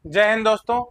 जय हिंद दोस्तों।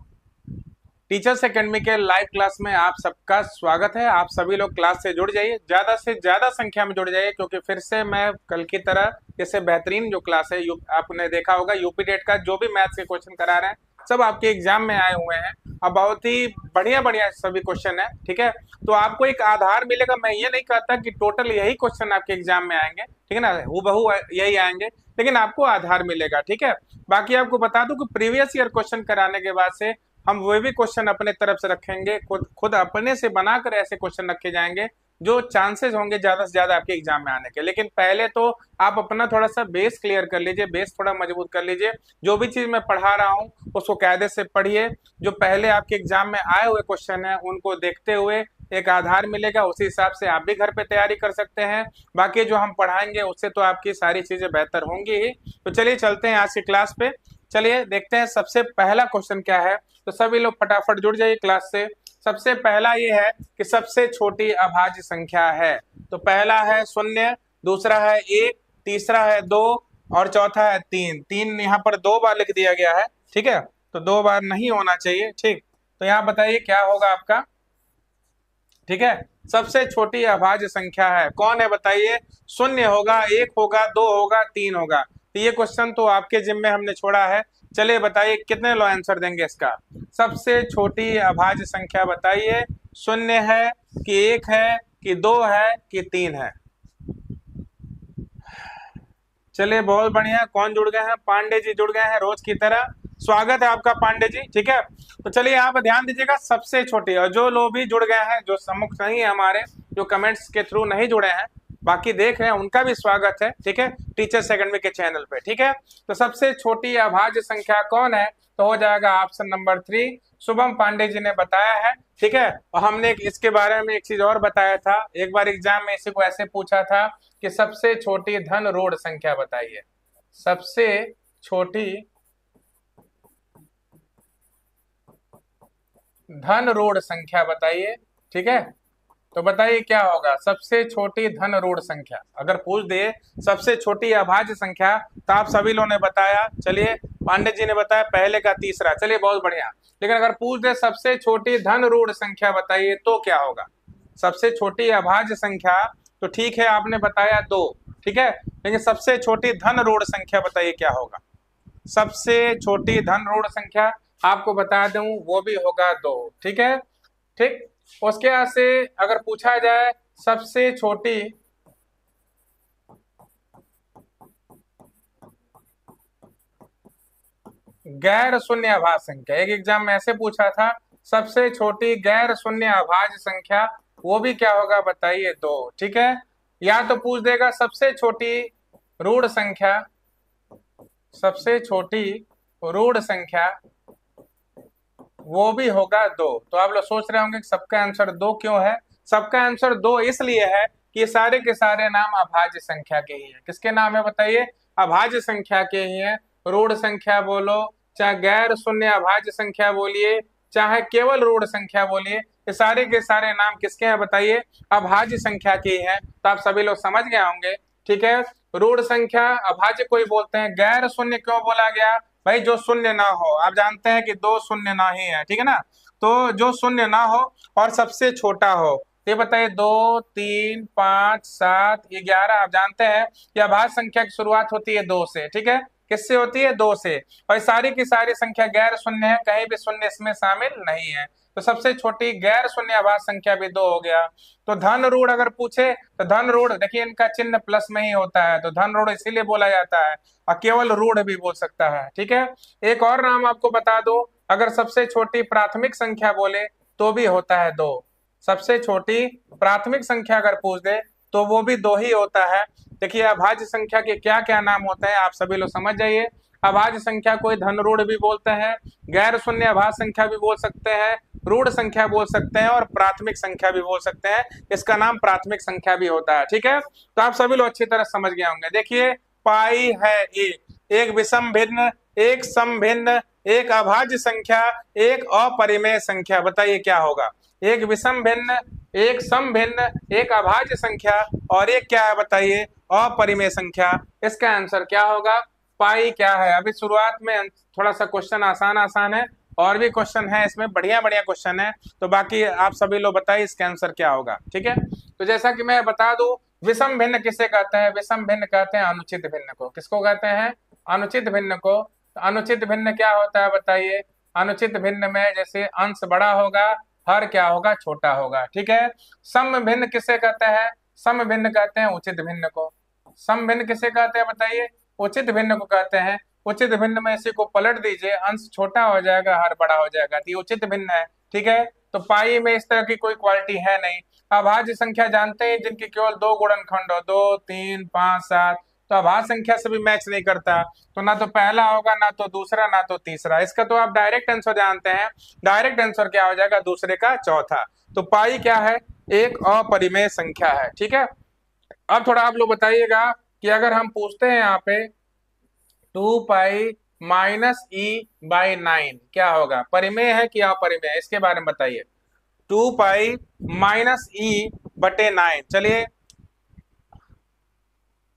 Teachers academy के लाइव क्लास में आप सबका स्वागत है। आप सभी लोग क्लास से जुड़ जाइए, ज्यादा से ज्यादा संख्या में जुड़ जाइए, क्योंकि फिर से मैं कल की तरह जैसे बेहतरीन जो क्लास है आपने देखा होगा यूपी टेट का जो भी मैथ्स के क्वेश्चन करा रहे हैं सब आपके एग्जाम में आए हुए हैं। अब बहुत ही बढ़िया बढ़िया सभी क्वेश्चन है, ठीक है। तो आपको एक आधार मिलेगा। मैं ये नहीं कहता कि टोटल यही क्वेश्चन आपके एग्जाम में आएंगे, ठीक है ना, हूबहू यही आएंगे, लेकिन आपको आधार मिलेगा, ठीक है। बाकी आपको बता दूं कि प्रीवियस ईयर क्वेश्चन कराने के बाद से हम वो भी क्वेश्चन अपने तरफ से रखेंगे, खुद खुद अपने से बनाकर ऐसे क्वेश्चन रखे जाएंगे जो चांसेस होंगे ज्यादा से ज्यादा आपके एग्जाम में आने के। लेकिन पहले तो आप अपना थोड़ा सा बेस क्लियर कर लीजिए, बेस थोड़ा मजबूत कर लीजिए। जो भी चीज मैं पढ़ा रहा हूँ उसको कायदे से पढ़िए। जो पहले आपके एग्जाम में आए हुए क्वेश्चन है उनको देखते हुए एक आधार मिलेगा, उसी हिसाब से आप भी घर पे तैयारी कर सकते हैं। बाकी जो हम पढ़ाएंगे उससे तो आपकी सारी चीजें बेहतर होंगी ही। तो चलिए चलते हैं आज की क्लास पे। चलिए देखते हैं सबसे पहला क्वेश्चन क्या है। तो सभी लोग फटाफट जुड़ जाइए क्लास से। सबसे पहला ये है कि सबसे छोटी अभाज्य संख्या है। तो पहला है शून्य, दूसरा है एक, तीसरा है दो और चौथा है तीन। तीन यहाँ पर दो बार लिख दिया गया है, ठीक है, तो दो बार नहीं होना चाहिए, ठीक। तो यहाँ बताइए क्या होगा आपका, ठीक है। सबसे छोटी अभाज्य संख्या है, कौन है बताइए। शून्य होगा, एक होगा, दो होगा, तीन होगा। तो ये क्वेश्चन तो आपके जिम्मे हमने छोड़ा है। चलिए बताइए कितने लोग आंसर देंगे इसका। सबसे छोटी अभाज्य संख्या बताइए, शून्य है कि एक है कि दो है कि तीन है। चलिए बहुत बढ़िया, कौन जुड़ गए हैं, पांडे जी जुड़ गए हैं रोज की तरह। स्वागत है आपका पांडे जी, ठीक है। तो चलिए यहाँ पर ध्यान दीजिएगा, सबसे छोटी। और जो लोग भी जुड़ गए हैं, जो सम्मुख नहीं है हमारे, जो कमेंट्स के थ्रू नहीं जुड़े हैं, बाकी देख रहे हैं, उनका भी स्वागत है, ठीक है, टीचर्स एकेडमी के चैनल पे, ठीक है। तो सबसे छोटी अभाज्य संख्या कौन है, तो हो जाएगा ऑप्शन नंबर 3, शुभम पांडे जी ने बताया है, ठीक है। और हमने इसके बारे में एक चीज और बताया था, एक बार एग्जाम में इसी को ऐसे पूछा था कि सबसे छोटी धन ऋण संख्या बताइए। सबसे छोटी धन ऋण संख्या बताइए, ठीक है। तो बताइए क्या होगा सबसे छोटी धन ऋण संख्या। अगर पूछ दे सबसे छोटी अभाज्य संख्या तो आप सभी लोगों ने बताया, चलिए पांडे जी ने बताया पहले का तीसरा, चलिए बहुत बढ़िया। लेकिन अगर पूछ दे सबसे छोटी धन ऋण संख्या बताइए तो क्या होगा। सबसे छोटी अभाज्य संख्या तो ठीक है आपने बताया दो, ठीक है, लेकिन सबसे छोटी धन ऋण संख्या बताइए क्या होगा। सबसे छोटी धन ऋण संख्या आपको बता दूं वो भी होगा दो, ठीक है, ठीक। उसके बाद से अगर पूछा जाए सबसे छोटी गैर शून्य अभाज्य संख्या, एक एग्जाम में ऐसे पूछा था, सबसे छोटी गैर शून्य अभाज्य संख्या वो भी क्या होगा बताइए दो, ठीक है। या तो पूछ देगा सबसे छोटी ऋण संख्या, सबसे छोटी ऋण संख्या वो भी होगा दो। तो आप लोग सोच रहे होंगे कि सबका आंसर दो क्यों है। सबका आंसर दो इसलिए है कि ये सारे के सारे नाम अभाज्य संख्या के ही है। किसके नाम है बताइए, अभाज्य संख्या के ही है। ऋण संख्या बोलो, चाहे गैर शून्य अभाज्य संख्या बोलिए, चाहे केवल ऋण संख्या बोलिए, ये सारे के सारे नाम किसके हैं बताइए, अभाज्य संख्या के ही है। तो आप सभी लोग समझ गए होंगे, ठीक है। ऋण संख्या अभाज्य को ही बोलते हैं। गैर शून्य क्यों बोला गया भाई, जो शून्य ना हो। आप जानते हैं कि दो शून्य ना ही है, ठीक है ना, तो जो शून्य ना हो और सबसे छोटा हो। ये बताइए 2, 3, 5, 7, 11। आप जानते हैं कि अभाज्य संख्या की शुरुआत होती है दो से, ठीक है, किससे होती है, दो से। और सारी की सारी संख्या गैर शून्य है, कहीं भी शून्य इसमें शामिल नहीं है। तो सबसे छोटी गैर शून्य अभाज्य संख्या भी दो हो गया। तो धन ऋण अगर पूछे तो धन ऋण देखिए इनका चिन्ह प्लस में ही होता है, तो धन ऋण इसीलिए बोला जाता है। और केवल ऋण भी बोल सकता है, ठीक है। एक और नाम आपको बता दो, अगर सबसे छोटी प्राथमिक संख्या बोले तो भी होता है दो। सबसे छोटी प्राथमिक संख्या अगर पूछ दे तो वो भी दो ही होता है। देखिए अभाज्य संख्या के क्या क्या नाम होते हैं आप सभी लोग समझ जाइए। अभाज्य संख्या कोई धन ऋण भी बोलते हैं, गैर शून्य अभाज्य संख्या भी बोल सकते हैं, ऋण संख्या बोल सकते हैं और प्राथमिक संख्या भी बोल सकते हैं। इसका नाम प्राथमिक संख्या भी होता है, ठीक है। तो आप सभी लोग अच्छी तरह समझ गए होंगे। देखिए पाई है एक विषम भिन्न, एक सम भिन्न, एक अभाज्य संख्या, एक अपरिमेय संख्या। बताइए क्या होगा। एक विषम भिन्न, एक सम भिन्न, एक अभाज्य संख्या और एक क्या है बताइए, अपरिमेय संख्या। इसका आंसर क्या होगा, पाई क्या है। अभी शुरुआत में थोड़ा सा क्वेश्चन आसान आसान है, और भी क्वेश्चन है इसमें, बढ़िया बढ़िया क्वेश्चन है, तो बाकी आप सभी लोग बताइए इसका आंसर क्या होगा। ठीक है, तो जैसा कि मैं बता दूं, विषम भिन्न किसे कहते हैं? विषम भिन्न कहते हैं अनुचित भिन्न को। किसको कहते हैं? अनुचित भिन्न को। तो अनुचित भिन्न क्या होता है बताइए? अनुचित भिन्न में जैसे अंश बड़ा होगा, हर क्या होगा? छोटा होगा। ठीक है। सम भिन्न किसे कहते हैं? सम भिन्न कहते हैं उचित भिन्न को। सम भिन्न किसे कहते हैं बताइए? उचित भिन्न को कहते हैं। उचित भिन्न में इसी को पलट दीजिए, अंश छोटा हो जाएगा, हर बड़ा हो जाएगा, तो ये उचित भिन्न है। ठीक है, तो पाई में इस तरह की कोई क्वालिटी है नहीं। अभाज्य संख्या जानते हैं जिनकी केवल दो गुणनखंड हो, 2, 3, 5, 7, तो अभाज्य संख्या से भी मैच नहीं करता, तो ना तो पहला होगा, ना तो दूसरा, ना तो तीसरा। इसका तो आप डायरेक्ट आंसर जानते हैं। डायरेक्ट आंसर क्या हो जाएगा? दूसरे का चौथा। तो पाई क्या है? एक अपरिमेय संख्या है। ठीक है, अब थोड़ा आप लोग बताइएगा कि अगर हम पूछते हैं यहाँ पे 2 पाई माइनस ई बाई 9 क्या होगा? परिमेय है कि अपरिमेय है? इसके बारे में बताइए। 2 पाई माइनस ई बटे 9। चलिए,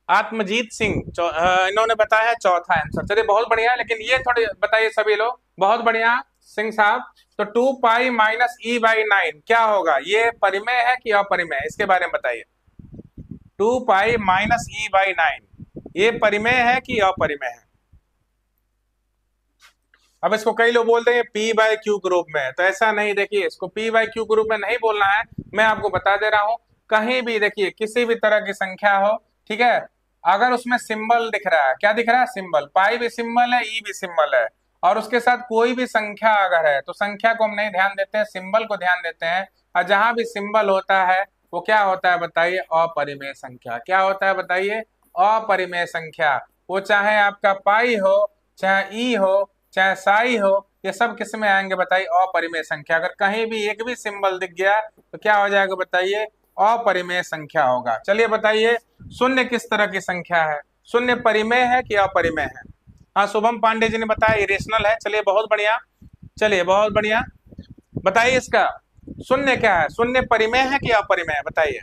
आत्मजीत सिंह इन्होंने बताया है चौथा आंसर। चलिए बहुत बढ़िया, लेकिन ये थोड़े बताइए सभी लोग। बहुत बढ़िया सिंह साहब। तो 2 पाई माइनस ई बाई 9 क्या होगा? ये परिमेय है कि अपरिमेय है? इसके बारे में बताइए। 2 पाई माइनस ई बाई 9 ये परिमेय है कि अपरिमेय है? अब इसको कई लोग बोलते हैं पी बाई क्यू के रूप में, तो ऐसा नहीं। देखिए, इसको पी बाई क्यू के रूप में नहीं बोलना है, मैं आपको बता दे रहा हूं। कहीं भी देखिए, किसी भी तरह की संख्या हो, ठीक है, अगर उसमें सिंबल दिख रहा है, क्या दिख रहा है? सिंबल। पाई भी सिंबल है, ई भी सिंबल है, और उसके साथ कोई भी संख्या अगर है, तो संख्या को हम नहीं ध्यान देते हैं, सिंबल को ध्यान देते हैं। और जहां भी सिंबल होता है वो क्या होता है बताइए? अपरिमेय संख्या। क्या होता है बताइए? अपरिमेय संख्या। वो चाहे आपका पाई हो, चाहे ई हो, चाहे साई हो, ये सब किस में आएंगे बताइए? अपरिमेय संख्या। अगर कहीं भी एक भी सिंबल दिख गया तो क्या हो जाएगा बताइए? अपरिमेय संख्या होगा। चलिए बताइए, शून्य किस तरह की संख्या है? शून्य परिमेय है कि अपरिमेय है? हाँ, शुभम पांडे जी ने बताया इरेशनल है। चलिए बहुत बढ़िया, चलिए बहुत बढ़िया, बताइए इसका शून्य क्या है? शून्य परिमेय है कि अपरिमेय है? बताइए,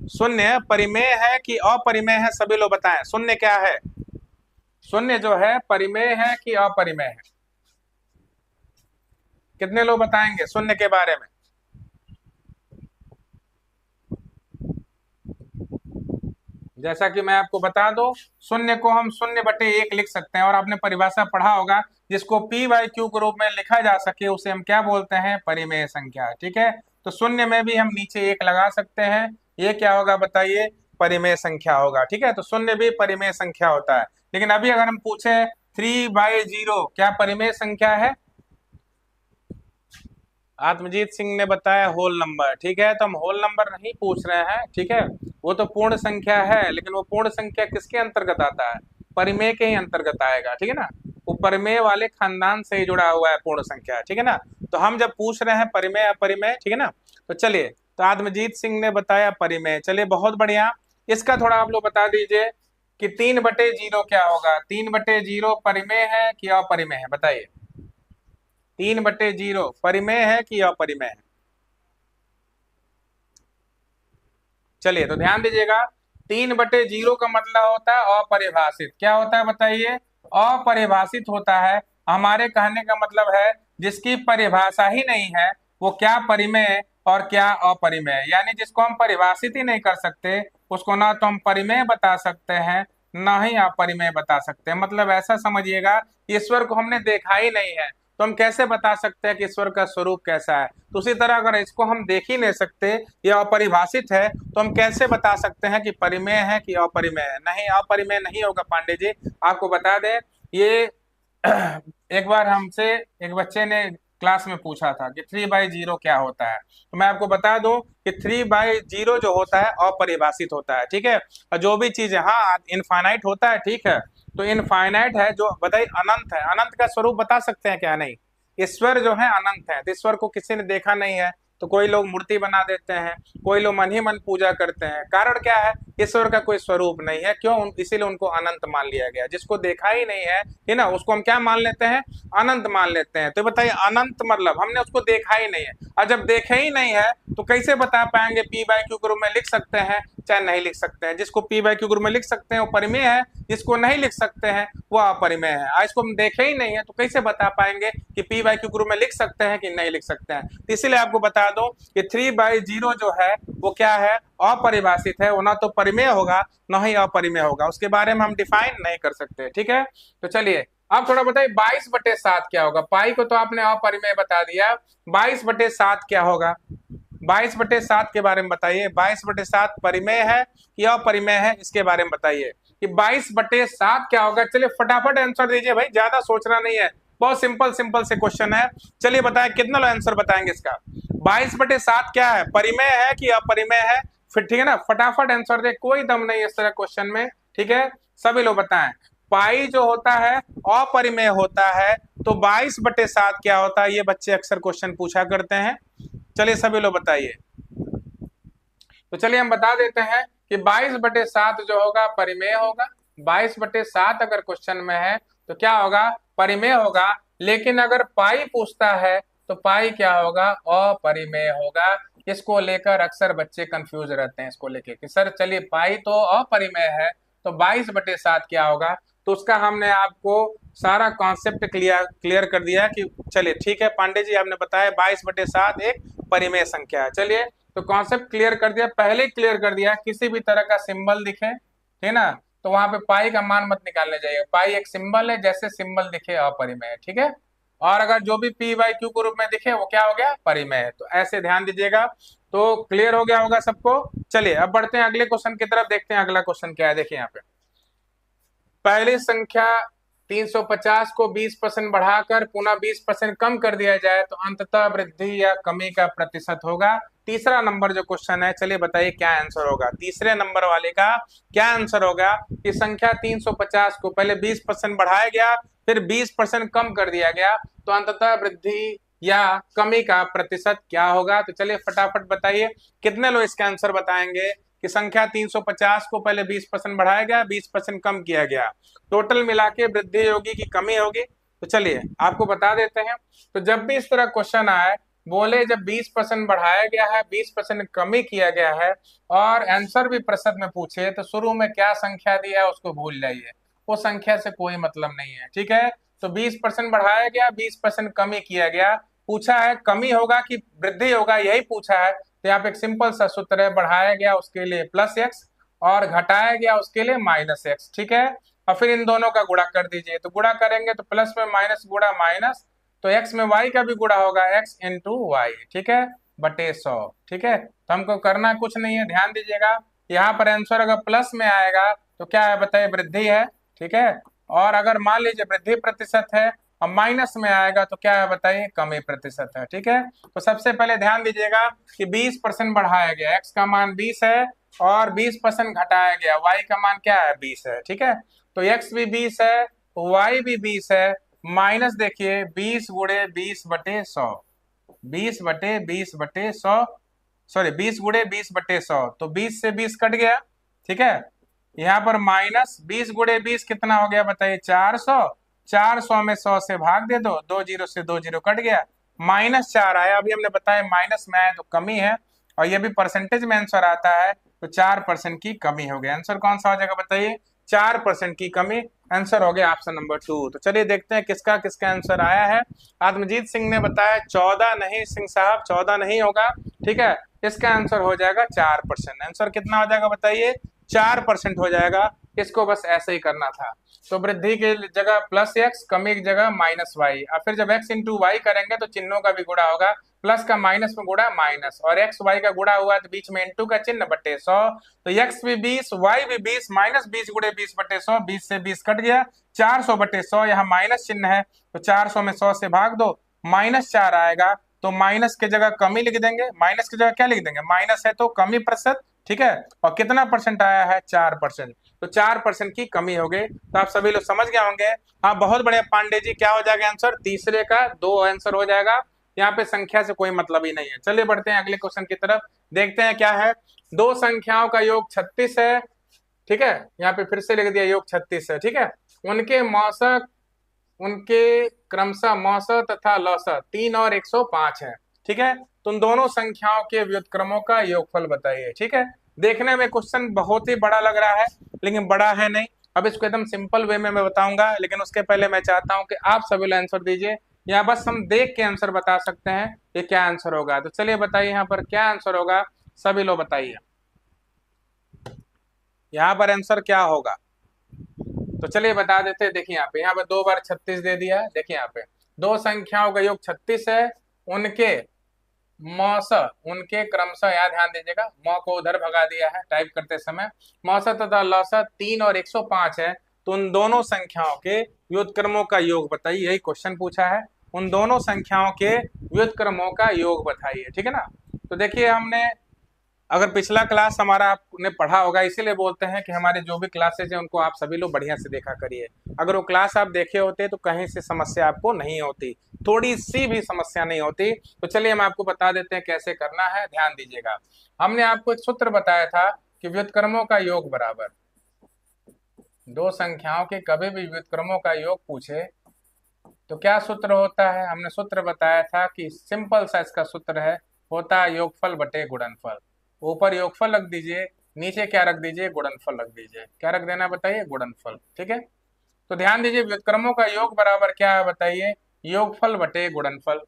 शून्य परिमेय है कि अपरिमेय है? सभी लोग बताएं, शून्य क्या है? शून्य जो है परिमेय है कि अपरिमेय है? कितने लोग बताएंगे शून्य के बारे में? जैसा कि मैं आपको बता दूं, शून्य को हम 0/1 लिख सकते हैं, और आपने परिभाषा पढ़ा होगा, जिसको पी बाई क्यू के रूप में लिखा जा सके उसे हम क्या बोलते हैं? परिमेय संख्या। ठीक है, तो शून्य में भी हम नीचे 1 लगा सकते हैं, ये क्या होगा बताइए? परिमेय संख्या होगा। ठीक है, तो शून्य भी परिमेय संख्या होता है। लेकिन अभी अगर हम पूछे 3/0 क्या परिमेय संख्या है? आत्मजीत सिंह ने बताया होल नंबर। ठीक है, तो हम होल नंबर नहीं पूछ रहे हैं। ठीक है, वो तो पूर्ण संख्या है, लेकिन वो पूर्ण संख्या किसके अंतर्गत आता है? परिमेय के ही अंतर्गत आएगा। ठीक है ना, वो परिमेय वाले खानदान से ही जुड़ा हुआ है पूर्ण संख्या। ठीक है ना, तो हम जब पूछ रहे हैं परिमेय अपरिमेय, ठीक है ना, तो चलिए, तो आत्मजीत सिंह ने बताया परिमेय। चलिए बहुत बढ़िया, इसका थोड़ा आप लोग बता दीजिए कि 3/0 क्या होगा? 3/0 परिमेय है कि अपरिमेय है? बताइए, 3/0 परिमेय है कि अपरिमेय है? चलिए, तो ध्यान दीजिएगा, 3/0 का मतलब होता है अपरिभाषित। क्या होता है बताइए? अपरिभाषित होता है। हमारे कहने का मतलब है जिसकी परिभाषा ही नहीं है, वो क्या परिमेय और क्या अपरिमेय, यानी जिसको हम परिभाषित ही नहीं कर सकते, उसको ना तो हम परिमेय बता सकते हैं, ना ही अपरिमेय बता सकते हैं। मतलब ऐसा समझिएगा, ईश्वर को हमने देखा ही नहीं है, तो हम कैसे बता सकते हैं कि ईश्वर का स्वरूप कैसा है? तो उसी तरह अगर इसको हम देख ही नहीं सकते, यह अपरिभाषित है, तो हम कैसे बता सकते हैं कि परिमेय है कि अपरिमेय है? नहीं, अपरिमेय नहीं होगा पांडे जी। आपको बता दें, ये एक बार हमसे एक बच्चे ने क्लास में पूछा था कि 3/0 क्या होता है, तो मैं आपको बता दूं कि 3/0 जो होता है अपरिभाषित होता है। ठीक है, और जो भी चीज हाँ इनफाइनाइट होता है, ठीक है, तो इनफाइनाइट है, जो बताइए अनंत है। अनंत का स्वरूप बता सकते हैं क्या? नहीं, ईश्वर जो है अनंत है, तो ईश्वर को किसी ने देखा नहीं है, तो कोई लोग मूर्ति बना देते हैं, कोई लोग मन ही मन पूजा करते हैं। कारण क्या है? ईश्वर का कोई स्वरूप नहीं है। क्यों? इसीलिए उनको अनंत मान लिया गया। जिसको देखा ही नहीं है ना, उसको हम क्या मान लेते हैं? अनंत मान लेते हैं। तो बताइए, अनंत मतलब हमने उसको देखा ही नहीं है, और जब देखे ही नहीं है तो कैसे बता पाएंगे? पी बाई क्यू के रूप में लिख सकते हैं चाहे नहीं लिख सकते हैं। जिसको पी बाई क्यू के रूप में लिख सकते हैं वो परिमेय है, जिसको नहीं लिख सकते हैं वो अपरिमेय है। आज इसको हम देखे ही नहीं है तो कैसे बता पाएंगे कि पी बाई क्यू के रूप में लिख सकते हैं कि नहीं लिख सकते हैं। तो इसीलिए आपको बता दूं कि 3/0 जो है वो क्या है, अपरिभाषित है, वो ना तो परिमेय होगा ना ही अपरिमेय होगा, उसके बारे में हम डिफाइन नहीं कर सकते। ठीक है, तो चलिए अब थोड़ा बताइए 22/7 क्या होगा। पाई को तो आपने अपरिमेय बता दिया, 22/7 क्या होगा। 22/7 के बारे में बताइए, 22/7 परिमेय है या अपरिमेय है, इसके बारे में बताइए कि 22/7 क्या होगा। चलिए फटाफट आंसर दीजिए भाई, ज्यादा सोचना नहीं है, बहुत सिंपल सिंपल से क्वेश्चन है। चलिए बताएं कितना लोग आंसर बताएंगे इसका। 22/7 क्या है, परिमेय है कि अपरिमेय है, फिर ठीक है ना, फटाफट आंसर दे, कोई दम नहीं इस तरह क्वेश्चन में। ठीक है, सभी लोग बताएं। पाई जो होता है अपरिमेय होता है, तो 22/7 क्या होता है, ये बच्चे अक्सर क्वेश्चन पूछा करते हैं। चलिए सभी लोग बताइए। तो चलिए हम बता देते हैं कि 22/7 जो होगा परिमेय होगा। 22/7 अगर क्वेश्चन में है तो क्या होगा, परिमेय होगा। लेकिन अगर पाई पूछता है तो पाई क्या होगा, अपरिमेय होगा। इसको लेकर अक्सर बच्चे कंफ्यूज रहते हैं इसको लेके कि सर चलिए पाई तो अपरिमेय है तो 22/7 क्या होगा। तो उसका हमने आपको सारा कॉन्सेप्ट क्लियर कर दिया कि चलिए ठीक है पांडे जी, आपने बताया 22/7 एक परिमेय संख्या है। चलिए तो कॉन्सेप्ट क्लियर कर दिया, पहले क्लियर कर दिया, किसी भी तरह का सिंबल दिखे, ठीक ना, तो वहां पे पाई का मान मत निकालने जाइए। पाई एक सिंबल है, जैसे सिंबल दिखे अपरिमेय है। ठीक है, और अगर जो भी पी बाई क्यू के रूप में दिखे वो क्या हो गया, परिमेय है। तो ऐसे ध्यान दीजिएगा। तो क्लियर हो गया होगा सबको। चलिए अब बढ़ते हैं अगले क्वेश्चन की तरफ, देखते हैं अगला क्वेश्चन क्या है। देखिए यहाँ पे पहली संख्या 350 को 20% बढ़ाकर पुनः 20% कम कर दिया जाए तो अंततः वृद्धि या कमी का प्रतिशत होगा। तीसरा नंबर जो क्वेश्चन है, चलिए बताइए क्या आंसर होगा। तीसरे नंबर वाले का क्या आंसर होगा कि संख्या 350 को पहले 20% बढ़ाया गया, फिर 20% कम कर दिया गया, तो अंततः वृद्धि या कमी का प्रतिशत क्या होगा। तो चलिए फटाफट बताइए कितने लोग इसका आंसर बताएंगे कि संख्या 350 को पहले 20% बढ़ाया गया, 20% कम किया गया, टोटल मिला के वृद्धि होगी कि कमी होगी। तो चलिए आपको बता देते हैं। तो जब भी इस तरह क्वेश्चन आए, बोले जब 20% बढ़ाया गया है, 20% कमी किया गया है और आंसर भी प्रतिशत में पूछे, तो शुरू में क्या संख्या दिया है उसको भूल जाइए, वो संख्या से कोई मतलब नहीं है। ठीक है, तो 20% बढ़ाया गया, 20% कमी किया गया, पूछा है कमी होगा कि वृद्धि होगा, यही पूछा है। तो यहाँ पे एक सिंपल सा सूत्र है, बढ़ाया गया उसके लिए +x और घटाया गया उसके लिए -x। ठीक है, और फिर इन दोनों का गुणा कर दीजिए। तो गुणा करेंगे तो प्लस में माइनस गुणा माइनस, तो x में y का भी गुणा होगा, x इंटू वाई। ठीक है, बटे 100। ठीक है, तो हमको करना कुछ नहीं है, ध्यान दीजिएगा। यहाँ पर आंसर अगर प्लस में आएगा तो क्या है बताइए, वृद्धि है। ठीक है, और अगर मान लीजिए वृद्धि प्रतिशत है और माइनस में आएगा तो क्या है बताइए, कमी प्रतिशत है। ठीक है, तो सबसे पहले ध्यान दीजिएगा कि 20% बढ़ाया गया, x का मान 20 है और 20% घटाया गया, y का मान क्या है, 20 है। ठीक है, तो x भी 20 है, y भी 20 है, माइनस देखिए 20 गुणे 20/100, 20/20/100, सॉरी 20 गुणे 20/100, तो 20 से 20 कट गया। ठीक है, यहाँ पर माइनस 20 गुणे 20 कितना हो गया बताइए, 400, 400 में 100 से भाग दे दो, 2 जीरो से 2 जीरो कट गया, -4 आया। अभी हमने बताया माइनस में आया तो कमी है, और ये भी परसेंटेज में आंसर आता है, तो 4% की कमी हो गई। आंसर कौन सा हो जाएगा बताइए, 4% की कमी। आंसर हो गया ऑप्शन नंबर 2। तो चलिए देखते हैं किसका किसका आंसर आया है। आत्मजीत सिंह ने बताया 14 नहीं, सिंह साहब 14 नहीं होगा। ठीक है, इसका आंसर हो जाएगा 4%। आंसर कितना हो जाएगा बताइए, 4% हो जाएगा। इसको बस ऐसे ही करना था। तो वृद्धि की जगह +x, कमी की जगह -y, और फिर जब x इंटू वाई करेंगे तो चिन्हों का भी गुणा होगा, प्लस का माइनस में गुणा माइनस, और x y का गुणा हुआ तो बीच में इंटू का चिन्ह बटे 100, तो x भी 20, y भी 20, -20 गुणे 20/100, 20 से 20 कट गया, 400/100, यहाँ माइनस चिन्ह है तो 400 में 100 से भाग दो, -4 आएगा, तो माइनस की जगह कमी लिख देंगे, माइनस की जगह क्या लिख देंगे, माइनस है तो कमी प्रतिशत। ठीक है, और कितना परसेंट आया है, 4%, तो 4% की कमी हो गई। तो आप सभी लोग समझ गए होंगे। हाँ बहुत बढ़िया पांडे जी, क्या हो जाएगा आंसर, तीसरे का 2 आंसर हो जाएगा। यहाँ पे संख्या से कोई मतलब ही नहीं है। चलिए बढ़ते हैं अगले क्वेश्चन की तरफ, देखते हैं क्या है। दो संख्याओं का योग 36 है। ठीक है, यहाँ पे फिर से लिख दिया योग 36 है। ठीक है, उनके मौसक, उनके क्रमशः मौसक तथा लौसक 3 और 105 है। ठीक है, तो उन दोनों संख्याओं के व्युत्क्रमों का योगफल बताइए। ठीक है, देखने में क्वेश्चन बहुत ही बड़ा लग रहा है, लेकिन बड़ा है नहीं। अब इसको एकदम सिंपल वे में मैं बताऊंगा, लेकिन उसके पहले मैं चाहता हूं कि आप सभी लोग आंसर दीजिए, या बस हम देख के आंसर बता सकते हैं ये क्या आंसर होगा। तो चलिए बताइए यहाँ पर क्या आंसर होगा, सभी लोग बताइए यहाँ पर आंसर क्या होगा। तो चलिए बता देते हैं। देखिए यहाँ पे 2 बार 36 दे दिया है। देखिए यहाँ पे दो संख्याओं का योग 36 है, उनके मौस उनके क्रमशः, यहाँ ध्यान दीजिएगा, मौ को उधर भगा दिया है टाइप करते समय, मौसा तथा लौसा 3 और 105 है, तो उन दोनों संख्याओं के व्युत्क्रमों का योग बताइए। यही क्वेश्चन पूछा है, उन दोनों संख्याओं के व्युत्क्रमों का योग बताइए, ठीक है ना। तो देखिए हमने, अगर पिछला क्लास हमारा आपने पढ़ा होगा, इसीलिए बोलते हैं कि हमारे जो भी क्लासेज हैं उनको आप सभी लोग बढ़िया से देखा करिए। अगर वो क्लास आप देखे होते तो कहीं से समस्या आपको नहीं होती, थोड़ी सी भी समस्या नहीं होती। तो चलिए हम आपको बता देते हैं कैसे करना है, ध्यान दीजिएगा। हमने आपको एक सूत्र बताया था कि व्युत्क्रमों का योग बराबर, दो संख्याओं के कभी भी व्युत्क्रमों का योग पूछे तो क्या सूत्र होता है। हमने सूत्र बताया था कि सिंपल सा इसका सूत्र है, होता है योगफल बटे गुणनफल। ऊपर योगफल रख दीजिए, नीचे क्या रख दीजिए, गुणनफल रख दीजिए। क्या रख देना बताइए, गुणनफल, ठीक है। तो ध्यान दीजिए व्युत्क्रमों का योग बराबर क्या है बताइए, योगफल बटे गुणनफल।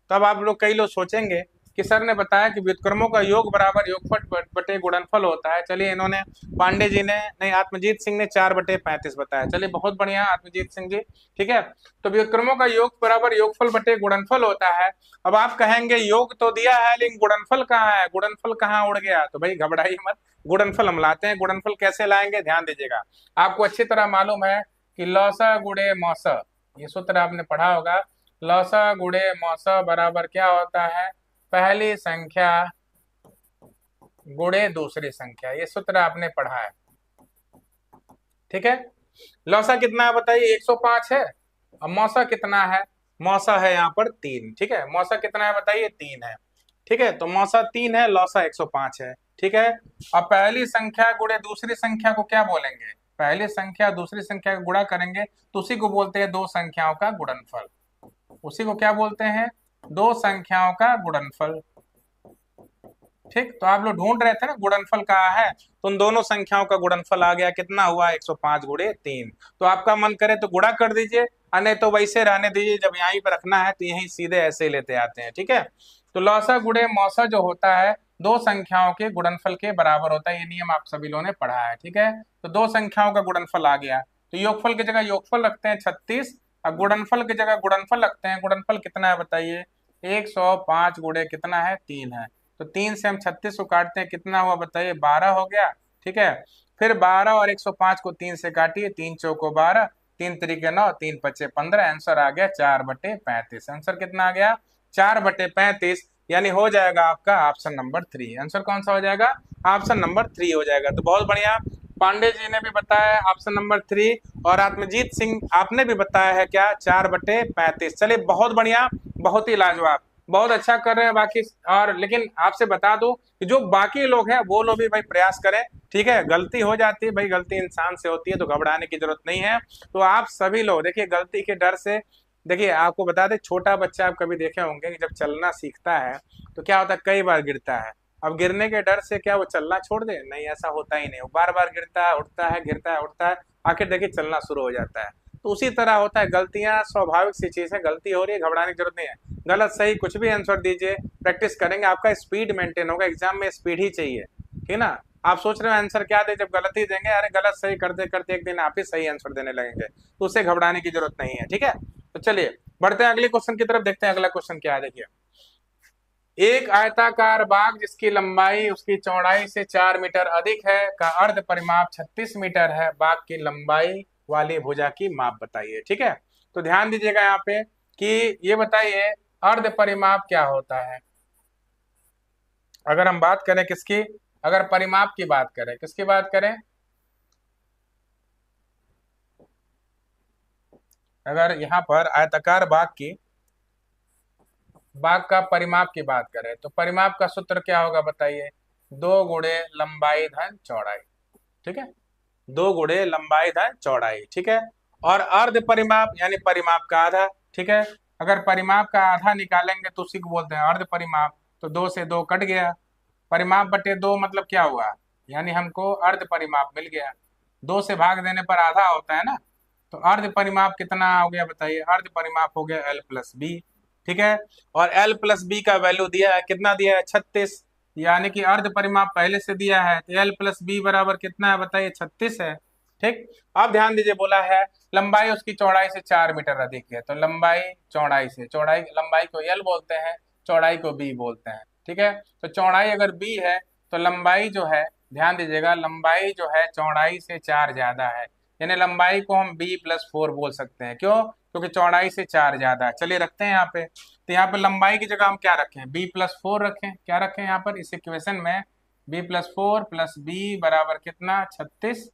तब आप लोग, कई लोग सोचेंगे कि सर ने बताया कि व्युत्क्रमों का योग बराबर योगफल बटे गुणनफल होता है। चलिए इन्होंने, पांडे जी ने नहीं, आत्मजीत सिंह ने 4/35 बताया। चलिए बहुत बढ़िया आत्मजीत सिंह जी, ठीक है। तो व्युत्क्रमों का योग बराबर योगफल बटे गुणनफल होता है। अब आप कहेंगे योग तो दिया है लेकिन गुणनफल कहाँ है, गुणनफल कहाँ उड़ गया। तो भाई घबराइए मत, गुणनफल हम लाते हैं। गुणनफल कैसे लाएंगे, ध्यान दीजिएगा। आपको अच्छी तरह मालूम है कि लौसा गुणे मौसा, ये सूत्र आपने पढ़ा होगा। लौसा गुणे मौसा बराबर क्या होता है, पहली संख्या गुणे दूसरी संख्या। ये सूत्र आपने पढ़ा है, ठीक है। लौसा कितना है बताइए, 105 है। अब मौसा कितना है, मौसा है यहाँ पर 3, ठीक है। मौसा कितना है बताइए, 3 है, ठीक है। तो मौसा 3 है, लौसा 105 है, ठीक है। अब पहली संख्या गुणे दूसरी संख्या को क्या बोलेंगे, पहली संख्या दूसरी संख्या का गुणा करेंगे तो उसी को बोलते हैं दो संख्याओं का गुणनफल। उसी को क्या बोलते हैं, दो संख्याओं का गुणनफल, ठीक। तो आप लोग ढूंढ रहे थे ना गुणनफल कहाँ है, तो उन दोनों संख्याओं का गुणनफल आ गया, कितना हुआ, 105 गुणे 3। तो आपका मन करे तो गुणा कर दीजिए, नहीं तो वैसे रहने दीजिए। जब यहीं पर रखना है तो यहीं सीधे ऐसे ही लेते आते हैं, ठीक है। तो लौसा गुणे मौसा जो होता है दो संख्याओं के गुणनफल के बराबर होता है। ये नियम आप सभी लोगों ने पढ़ा है, ठीक है। तो दो संख्याओं का गुणनफल आ गया, तो योगफल की जगह योगफल रखते हैं 36, और गुणनफल की जगह गुणनफल रखते हैं। गुणनफल कितना है बताइए, 105 गुणे कितना है, 3 है। तो 3 से हम 36 को काटते हैं, कितना हुआ बताइए, 12 हो गया, ठीक है। फिर 12 और 105 को 3 से काटिए, 3 चौको 12, 3 त्रिके 9, 3 पचे 15, आंसर आ गया 4/35। आंसर कितना आ गया, 4/35, यानी हो जाएगा आपका ऑप्शन नंबर 3। आंसर कौन सा हो जाएगा, ऑप्शन नंबर 3 हो जाएगा। तो बहुत बढ़िया, पांडे जी ने भी बताया ऑप्शन नंबर 3, और आत्मजीत सिंह आपने भी बताया है क्या, 4/35। चलिए बहुत बढ़िया, बहुत ही लाजवाब, बहुत अच्छा कर रहे हैं बाकी। और लेकिन आपसे बता दूं कि जो बाकी लोग हैं वो लोग भी भाई प्रयास करें, ठीक है। गलती हो जाती है भाई, गलती इंसान से होती है, तो घबराने की जरूरत नहीं है। तो आप सभी लोग देखिए, गलती के डर से, देखिए आपको बता दें, छोटा बच्चा आप कभी देखे होंगे कि जब चलना सीखता है तो क्या होता है, कई बार गिरता है। अब गिरने के डर से क्या वो चलना छोड़ दे, नहीं, ऐसा होता ही नहीं। वो बार बार गिरता है, उठता है, गिरता है, उठता है, आखिर देखिए चलना शुरू हो जाता है। तो उसी तरह होता है, गलतियां स्वाभाविक सी चीज है, गलती हो रही है, घबराने की जरूरत नहीं है। गलत सही कुछ भी आंसर दीजिए, प्रैक्टिस करेंगे, आपका स्पीड मेंटेन होगा। एग्जाम में स्पीड ही चाहिए, ठीक ना। आप सोच रहे हो आंसर क्या दे, जब गलत ही देंगे, अरे गलत सही करते करते एक दिन आप ही सही आंसर देने लगेंगे, तो उससे घबराने की जरूरत नहीं है, ठीक है। तो चलिए बढ़ते हैं अगले क्वेश्चन की तरफ, देखते हैं अगला क्वेश्चन क्या है। देखिए, एक आयताकार बाग जिसकी लंबाई उसकी चौड़ाई से 4 मीटर अधिक है का अर्ध परिमाप 36 मीटर है, बाग की लंबाई वाली भुजा की माप बताइए, ठीक है। तो ध्यान दीजिएगा यहाँ पे कि ये बताइए अर्ध परिमाप क्या होता है। अगर हम बात करें किसकी, अगर परिमाप की बात करें, किसकी बात करें, अगर यहाँ पर आयताकार बाग का परिमाप की बात करें तो परिमाप का सूत्र क्या होगा बताइए, 2 गुणे लंबाई धन चौड़ाई, ठीक है। 2 गुणे लंबाई धन चौड़ाई, ठीक है। और अर्ध परिमाप यानी परिमाप का आधा, ठीक है। अगर परिमाप का आधा निकालेंगे तो उसी को बोलते हैं अर्ध परिमाप। तो 2 से 2 कट गया, परिमाप बटे 2 मतलब क्या हुआ, यानी हमको अर्ध परिमाप मिल गया। 2 से भाग देने पर आधा होता है ना, तो अर्ध परिमाप कितना हो गया बताइए? अर्ध परिमाप हो गया L प्लस बी। ठीक है, और L प्लस बी का वैल्यू दिया है, कितना दिया है? 36। यानी कि अर्ध परिमाप पहले से दिया है, तो L प्लस बी बराबर कितना है बताइए? 36 है। ठीक, अब ध्यान दीजिए, बोला है लंबाई उसकी चौड़ाई से 4 मीटर अधिक है, तो लंबाई चौड़ाई से, चौड़ाई लंबाई को L बोलते हैं, चौड़ाई को B बोलते हैं। ठीक है, तो चौड़ाई अगर B है तो लंबाई जो है, ध्यान दीजिएगा, लंबाई जो है चौड़ाई से 4 ज्यादा है, यानी लंबाई को हम B प्लस 4 बोल सकते हैं। क्यों? क्योंकि चौड़ाई से 4 ज्यादा है। चलिए रखते हैं यहाँ पे, तो यहाँ पे लंबाई की जगह हम क्या रखें? B प्लस 4 रखें। क्या रखें यहाँ पर इस इक्वेशन में? B प्लस 4 प्लस B बराबर कितना? 36।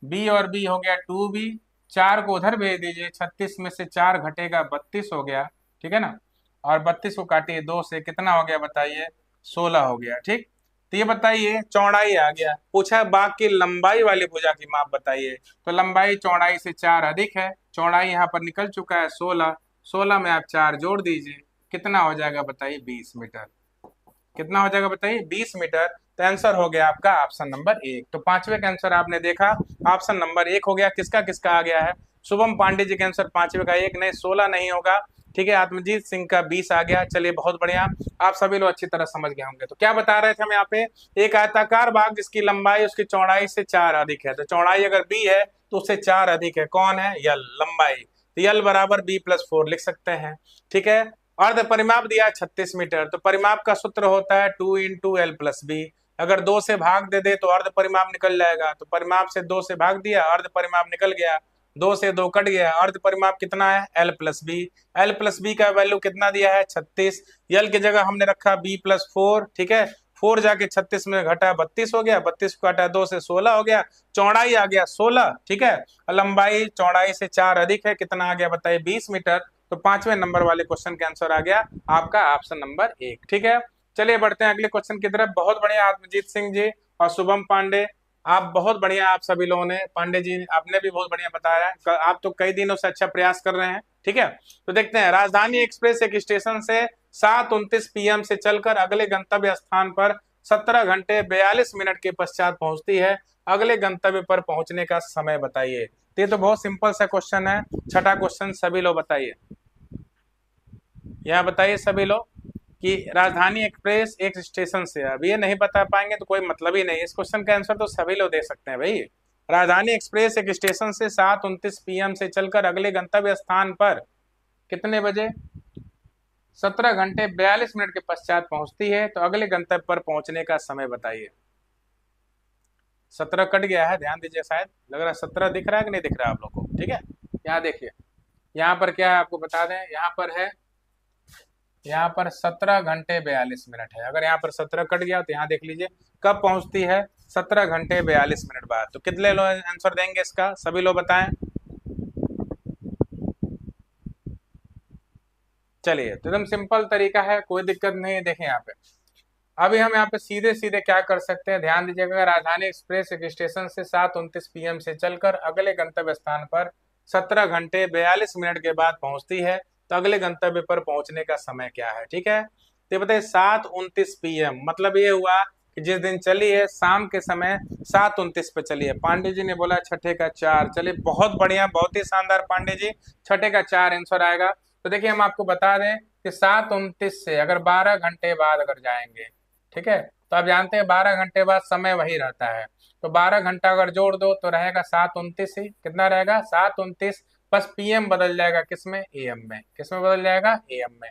B और B हो गया 2B, 4 को उधर भेज दीजिए, 36 में से 4 घटेगा 32 हो गया। ठीक है ना, और 32 को काटिए 2 से, कितना हो गया बताइए? 16 हो गया। ठीक, तो ये बताइए चौड़ाई आ गया, पूछा बाकी लंबाई वाली भुजा की माप बताइए, तो लंबाई चौड़ाई से 4 अधिक है, चौड़ाई यहाँ पर निकल चुका है 16, 16 में आप 4 जोड़ दीजिए, कितना हो जाएगा बताइए? 20 मीटर। कितना हो जाएगा बताइए? 20 मीटर। तो आंसर हो गया आपका ऑप्शन नंबर 1। तो पांचवे का आंसर आपने देखा, ऑप्शन नंबर 1 हो गया। किसका किसका आ गया है? शुभम पांडे जी के आंसर पांचवे का 1 नहीं, 16 नहीं होगा। ठीक है, आत्मजीत सिंह का 20 आ गया। चलिए बहुत बढ़िया, आप सभी लोग अच्छी तरह समझ गए होंगे। तो क्या बता रहे थे हम यहाँ पे? एक आयताकार भाग जिसकी लंबाई उसकी चौड़ाई से 4 अधिक है, तो चौड़ाई अगर B है तो उससे 4 अधिक है, कौन है? यल, लंबाई। तो यल बराबर B प्लस 4 लिख सकते हैं। ठीक है, अर्ध परिमाप दिया 36 मीटर, तो परिमाप का सूत्र होता है 2 इंटू एल प्लस बी। अगर 2 से भाग दे दे तो अर्ध परिमाप निकल जाएगा, तो परिमाप से 2 से भाग दिया, अर्ध परिमाप निकल गया, 2 से 2 कट गया, अर्ध परिमाप कितना है? L plus B. L plus B का वैल्यू कितना दिया है? 36। यल की जगह हमने रखा B प्लस 4। ठीक है, 4 जाके 36 में घटा 32 हो गया, 32 को काटा 2 से 16 हो गया, चौड़ाई आ गया 16। ठीक है, लंबाई चौड़ाई से 4 अधिक है, कितना आ गया बताइए? 20 मीटर। तो पांचवें नंबर वाले क्वेश्चन का आंसर आ गया आपका ऑप्शन नंबर 1। ठीक है, चलिए बढ़ते हैं अगले क्वेश्चन की तरफ। बहुत बढ़िया आत्मजीत सिंह जी और शुभम पांडे, आप बहुत बढ़िया, आप सभी लोगों ने, पांडे जी आपने भी बहुत बढ़िया बताया, आप तो कई दिनों से अच्छा प्रयास कर रहे हैं। ठीक है, तो देखते हैं, राजधानी एक्सप्रेस एक स्टेशन से 7:29 PM से चलकर अगले गंतव्य स्थान पर 17 घंटे 42 मिनट के पश्चात पहुंचती है, अगले गंतव्य पर पहुंचने का समय बताइए। तो ये तो बहुत सिंपल सा क्वेश्चन है। छठा क्वेश्चन सभी लोग बताइए, यहाँ बताइए सभी लोग कि राजधानी एक्सप्रेस एक स्टेशन से, अब ये नहीं बता पाएंगे तो कोई मतलब ही नहीं। इस क्वेश्चन का आंसर तो सभी लोग दे सकते हैं भाई। राजधानी एक्सप्रेस एक स्टेशन से 7:29 PM से चलकर अगले गंतव्य स्थान पर कितने बजे? 17 घंटे 42 मिनट के पश्चात पहुंचती है, तो अगले गंतव्य पर पहुंचने का समय बताइए। 17 कट गया है, ध्यान दीजिए, शायद लग रहा है 17 दिख रहा है कि नहीं दिख रहा है आप लोग को? ठीक है, यहाँ देखिए, यहाँ पर क्या है आपको बता दें, यहाँ पर है, यहाँ पर 17 घंटे 42 मिनट है। अगर यहाँ पर 17 कट गया तो यहाँ देख लीजिए कब पहुंचती है? 17 घंटे 42 मिनट बाद। तो कितने लोग आंसर देंगे इसका? सभी लोग बताएं। चलिए, तो एकदम सिंपल तरीका है, कोई दिक्कत नहीं है। देखें यहाँ पे, अभी हम यहाँ पे सीधे सीधे क्या कर सकते हैं, ध्यान दीजिएगा। राजधानी एक्सप्रेस एक स्टेशन से 7:29 PM से चलकर अगले गंतव्य स्थान पर 17 घंटे 42 मिनट के बाद पहुंचती है, तो अगले गंतव्य पर पहुंचने का समय क्या है? ठीक है, तो बताइए 7:29 PM मतलब ये हुआ कि जिस दिन चली है शाम के समय 7:29 पे चली है। पांडे जी ने बोला छठे का 4। चलिए बहुत बढ़िया, बहुत ही शानदार पांडे जी, छठे का 4 आंसर आएगा। तो देखिए हम आपको बता दें कि 7:29 से अगर 12 घंटे बाद अगर जाएंगे, ठीक है, तो आप जानते हैं 12 घंटे बाद समय वही रहता है, तो 12 घंटा अगर जोड़ दो तो रहेगा 7:29 ही। कितना रहेगा? 7:29, बस PM बदल जाएगा किसमें? AM में। किसमें बदल जाएगा? AM में।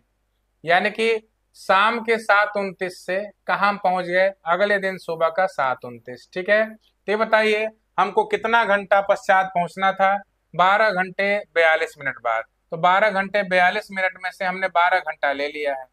यानी कि शाम के 7:29 से कहाँ हम पहुंच गए? अगले दिन सुबह का 7:29। ठीक है, तो ये बताइए हमको कितना घंटा पश्चात पहुंचना था? 12 घंटे 42 मिनट बाद। तो 12 घंटे 42 मिनट में से हमने 12 घंटा ले लिया है,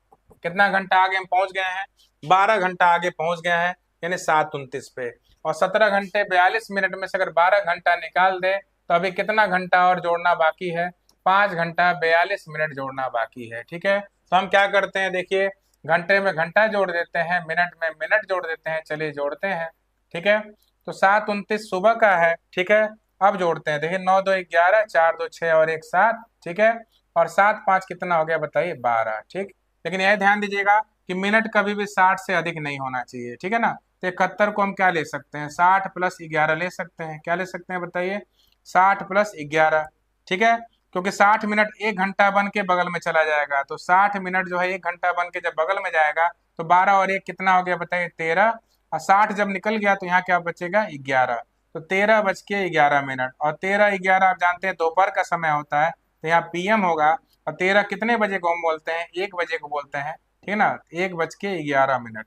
कितना घंटा आगे हम पहुंच गए हैं? 12 घंटा आगे पहुंच गए हैं, यानी 7:29 पे। और 17 घंटे 42 मिनट में से अगर 12 घंटा निकाल दे तो अभी कितना घंटा और जोड़ना बाकी है? 5 घंटा 42 मिनट जोड़ना बाकी है। ठीक है, तो हम क्या करते हैं, देखिए घंटे में घंटा जोड़ देते हैं, मिनट में मिनट जोड़ देते हैं। चलिए जोड़ते हैं। ठीक है, तो 7:29 सुबह का है। ठीक है, अब जोड़ते हैं, देखिए 9 2 11, 4 2 6 और 1 7। ठीक है, और 7 5 कितना हो गया बताइए? 12। ठीक, लेकिन यह ध्यान दीजिएगा कि मिनट कभी भी 60 से अधिक नहीं होना चाहिए। ठीक है ना, तो 71 को हम क्या ले सकते हैं, 60 प्लस 11 ले सकते हैं। क्या ले सकते हैं बताइए, 60 प्लस 11, ठीक है। क्योंकि 60 मिनट 1 घंटा बन के बगल में चला जाएगा, तो 60 मिनट जो है 1 घंटा बन के जब बगल में जाएगा तो 12 और 1 कितना हो गया बताइए, 13। और 60 जब निकल गया तो यहाँ क्या बचेगा, 11। तो 13 बज के 11 मिनट, और 13 11 आप जानते हैं दोपहर का समय होता है, तो यहाँ पीएम होगा। और 13 कितने बजे को हम बोलते हैं, 1 बजे को बोलते हैं, ठीक है ना। 1 बज के 11 मिनट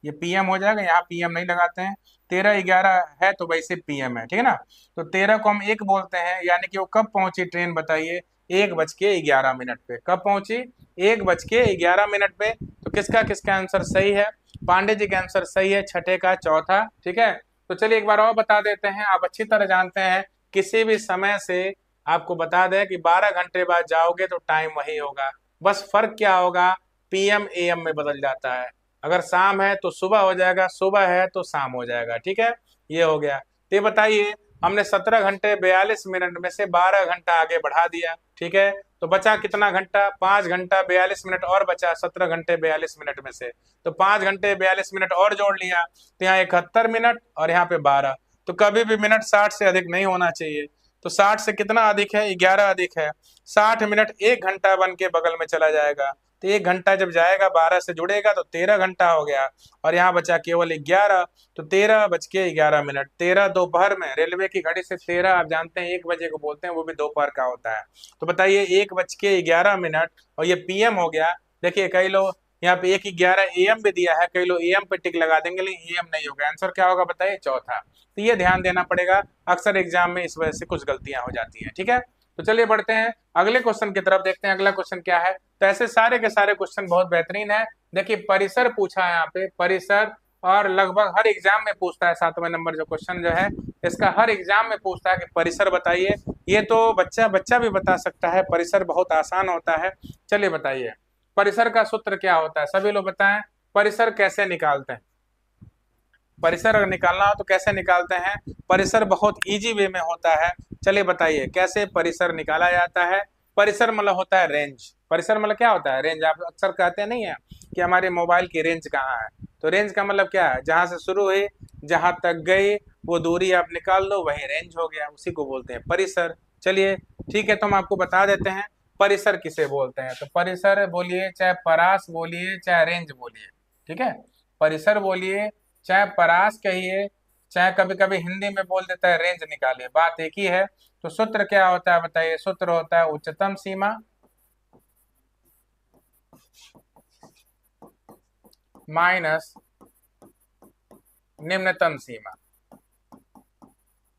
ये पीएम हो जाएगा, यहाँ पीएम नहीं लगाते हैं। 13 11 है तो वैसे पीएम है, ठीक है ना। तो 13 को हम 1 बोलते हैं, यानी कि वो कब पहुंची ट्रेन बताइए, 1 बज के 11 मिनट पे। कब पहुंची, 1 बज के 11 मिनट पे। तो किसका किसका आंसर सही है, पांडे जी का आंसर सही है, छठे का चौथा, ठीक है। तो चलिए एक बार और बता देते हैं, आप अच्छी तरह जानते हैं किसी भी समय से आपको बता दें कि 12 घंटे बाद जाओगे तो टाइम वही होगा, बस फर्क क्या होगा, पीएम एएम में बदल जाता है। अगर शाम है तो सुबह हो जाएगा, सुबह है तो शाम हो जाएगा, ठीक है। ये हो गया। तो ये बताइए, हमने 17 घंटे 42 मिनट में से 12 घंटा आगे बढ़ा दिया, ठीक है। तो बचा कितना घंटा, 5 घंटा 42 मिनट और बचा 17 घंटे 42 मिनट में से। तो 5 घंटे 42 मिनट और जोड़ लिया, तो यहाँ 71 मिनट और यहाँ पे 12। तो कभी भी मिनट 60 से अधिक नहीं होना चाहिए। तो 60 से कितना अधिक है, 11 अधिक है। 60 मिनट 1 घंटा बन के बगल में चला जाएगा, तो 1 घंटा जब जाएगा 12 से जुड़ेगा तो 13 घंटा हो गया, और यहाँ बचा केवल 11। तो 13 बज के 11 मिनट, 13 दोपहर में, रेलवे की घड़ी से 13 आप जानते हैं 1 बजे को बोलते हैं, वो भी दोपहर का होता है। तो बताइए 1 बज के 11 मिनट, और ये पीएम हो गया। देखिए कई लोग यहाँ पे 1 11 एएम भी दिया है, कई लोग एएम पे टिक लगा देंगे, लेकिन एएम नहीं होगा। आंसर क्या होगा बताइए, चौथा। तो ये ध्यान देना पड़ेगा, अक्सर एग्जाम में इस वजह से कुछ गलतियां हो जाती हैं, ठीक है। तो चलिए बढ़ते हैं अगले क्वेश्चन की तरफ, देखते हैं अगला क्वेश्चन क्या है। तो ऐसे सारे के सारे क्वेश्चन बहुत बेहतरीन है। देखिए परिसर पूछा है यहाँ पे, परिसर, और लगभग हर एग्जाम में पूछता है। 7वें नंबर जो क्वेश्चन जो है इसका हर एग्जाम में पूछता है कि परिसर बताइए। ये तो बच्चा बच्चा भी बता सकता है, परिसर बहुत आसान होता है। चलिए बताइए परिसर का सूत्र क्या होता है, सभी लोग बताएं। परिसर कैसे निकालते हैं, परिसर अगर निकालना हो तो कैसे निकालते हैं, परिसर बहुत इजी वे में होता है। चलिए बताइए कैसे परिसर निकाला जाता है। परिसर मतलब होता है रेंज। परिसर मतलब क्या होता है, रेंज। आप अक्सर कहते नहीं है कि हमारे मोबाइल की रेंज कहाँ है, तो रेंज का मतलब क्या है, जहां से शुरू हुई जहां तक गई वो दूरी आप निकाल दो, वही रेंज हो गया, उसी को बोलते हैं परिसर। चलिए ठीक है, तो हम आपको बता देते हैं परिसर किसे बोलते हैं। तो परिसर बोलिए, चाहे परास बोलिए, चाहे रेंज बोलिए, ठीक है। परिसर बोलिए, चाहे परास कहिए, चाहे कभी कभी हिंदी में बोल देता है रेंज निकालिए, बात एक ही है। तो सूत्र क्या होता है बताइए, सूत्र होता है उच्चतम सीमा माइनस निम्नतम सीमा,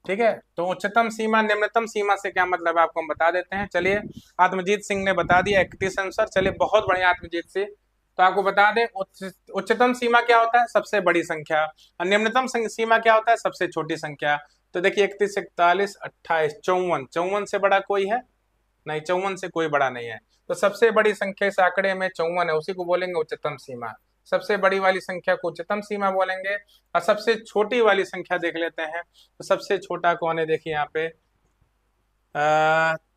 ठीक है। तो उच्चतम सीमा निम्नतम सीमा से क्या मतलब है आपको हम बता देते हैं। चलिए आत्मजीत सिंह ने बता दिया 31 आंसर। चलिए बहुत बढ़िया आत्मजीत सिंह। तो आपको बता दें उच्चतम सीमा क्या होता है, सबसे बड़ी संख्या, और निम्नतम सीमा क्या होता है, सबसे छोटी संख्या। तो देखिए 31 41 28 54, 54 से बड़ा कोई है नहीं, 54 से कोई बड़ा नहीं है। तो सबसे बड़ी संख्या इस आंकड़े में 54 है, उसी को बोलेंगे उच्चतम सीमा। सबसे बड़ी वाली संख्या को उच्चतम सीमा बोलेंगे। और सबसे छोटी वाली संख्या देख लेते हैं, तो सबसे छोटा कौन है, देखिए यहाँ पे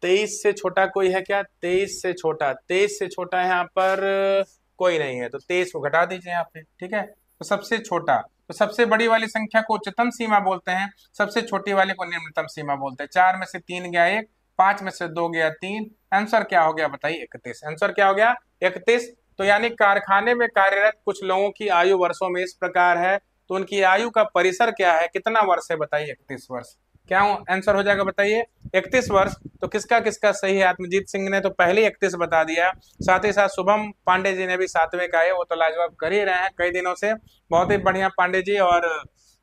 23 से छोटा कोई है क्या, 23 से छोटा, 23 से छोटा यहाँ पर कोई नहीं है, तो 23 को घटा दीजिए यहाँ पे, ठीक है। तो सबसे छोटा, तो सबसे बड़ी वाली संख्या को उच्चतम सीमा बोलते हैं, सबसे छोटी वाले को निम्नतम सीमा बोलते हैं। 4 में से 3 गया 1, 5 में से 2 गया 3, आंसर क्या हो गया बताइए 31। आंसर क्या हो गया 31। तो यानी कारखाने में कार्यरत कुछ लोगों की आयु वर्षों में इस प्रकार है, तो उनकी आयु का परिसर क्या है, कितना वर्ष है बताइए, 31 वर्ष। क्या आंसर हो जाएगा बताइए 31 वर्ष। तो किसका किसका सही है, आत्मजीत सिंह ने तो पहले 31 बता दिया, साथ ही साथ शुभम पांडे जी ने भी 7वें का है, वो तो लाजवाब कर ही रहे हैं कई दिनों से, बहुत ही बढ़िया पांडे जी। और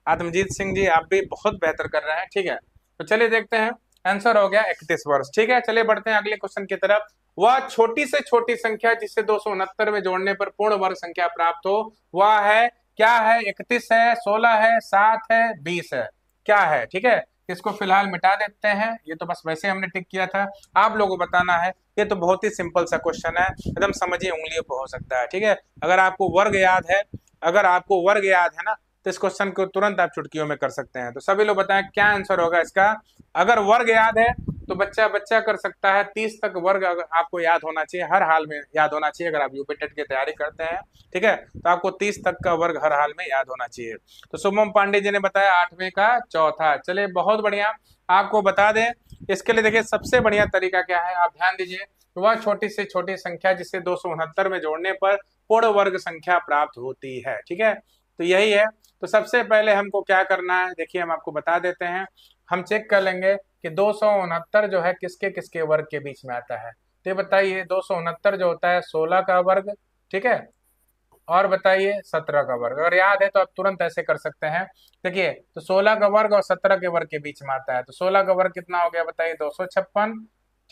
आत्मजीत सिंह जी आप भी बहुत बेहतर कर रहे हैं, ठीक है। तो चलिए देखते हैं, आंसर हो गया 31 वर्ष, ठीक है। चलिए बढ़ते हैं अगले क्वेश्चन की तरफ। वह छोटी से छोटी संख्या जिसे 269 में जोड़ने पर पूर्ण वर्ग संख्या प्राप्त हो, वह है क्या है, 31 है, 16 है, 7 है, 20 है, क्या है, ठीक है। इसको फिलहाल मिटा देते हैं, ये तो बस वैसे हमने टिक किया था, आप लोगों को बताना है। ये तो बहुत ही सिंपल सा क्वेश्चन है, एकदम समझिए उंगलियों पे हो सकता है, ठीक है। अगर आपको वर्ग याद है, अगर आपको वर्ग याद है ना, तो इस क्वेश्चन को तुरंत आप चुटकियों में कर सकते हैं। तो सभी लोग बताएं क्या आंसर होगा इसका। अगर वर्ग याद है तो बच्चा बच्चा कर सकता है। 30 तक वर्ग अगर आपको याद होना चाहिए, हर हाल में याद होना चाहिए अगर आप यूपी टेट की तैयारी करते हैं, ठीक है, तो आपको 30 तक का वर्ग हर हाल में याद होना चाहिए। तो शुभम पांडे जी ने बताया 8वें का चौथा। चलिए बहुत बढ़िया, आपको बता दें इसके लिए देखिए सबसे बढ़िया तरीका क्या है, आप ध्यान दीजिए, वह छोटी से छोटी संख्या जिसे 269 में जोड़ने पर पूर्ण वर्ग संख्या प्राप्त होती है, ठीक है, तो यही है। तो सबसे पहले हमको क्या करना है, देखिए हम आपको बता देते हैं, हम चेक कर लेंगे कि 269 जो है किसके किसके वर्ग के बीच में आता है। तो बताइए 269 जो होता है 16 का वर्ग, ठीक है, और बताइए 17 का वर्ग। अगर याद है तो आप तुरंत ऐसे कर सकते हैं, देखिए तो 16 का वर्ग और 17 के वर्ग के बीच में आता है, तो 16 का वर्ग कितना हो गया बताइए 256,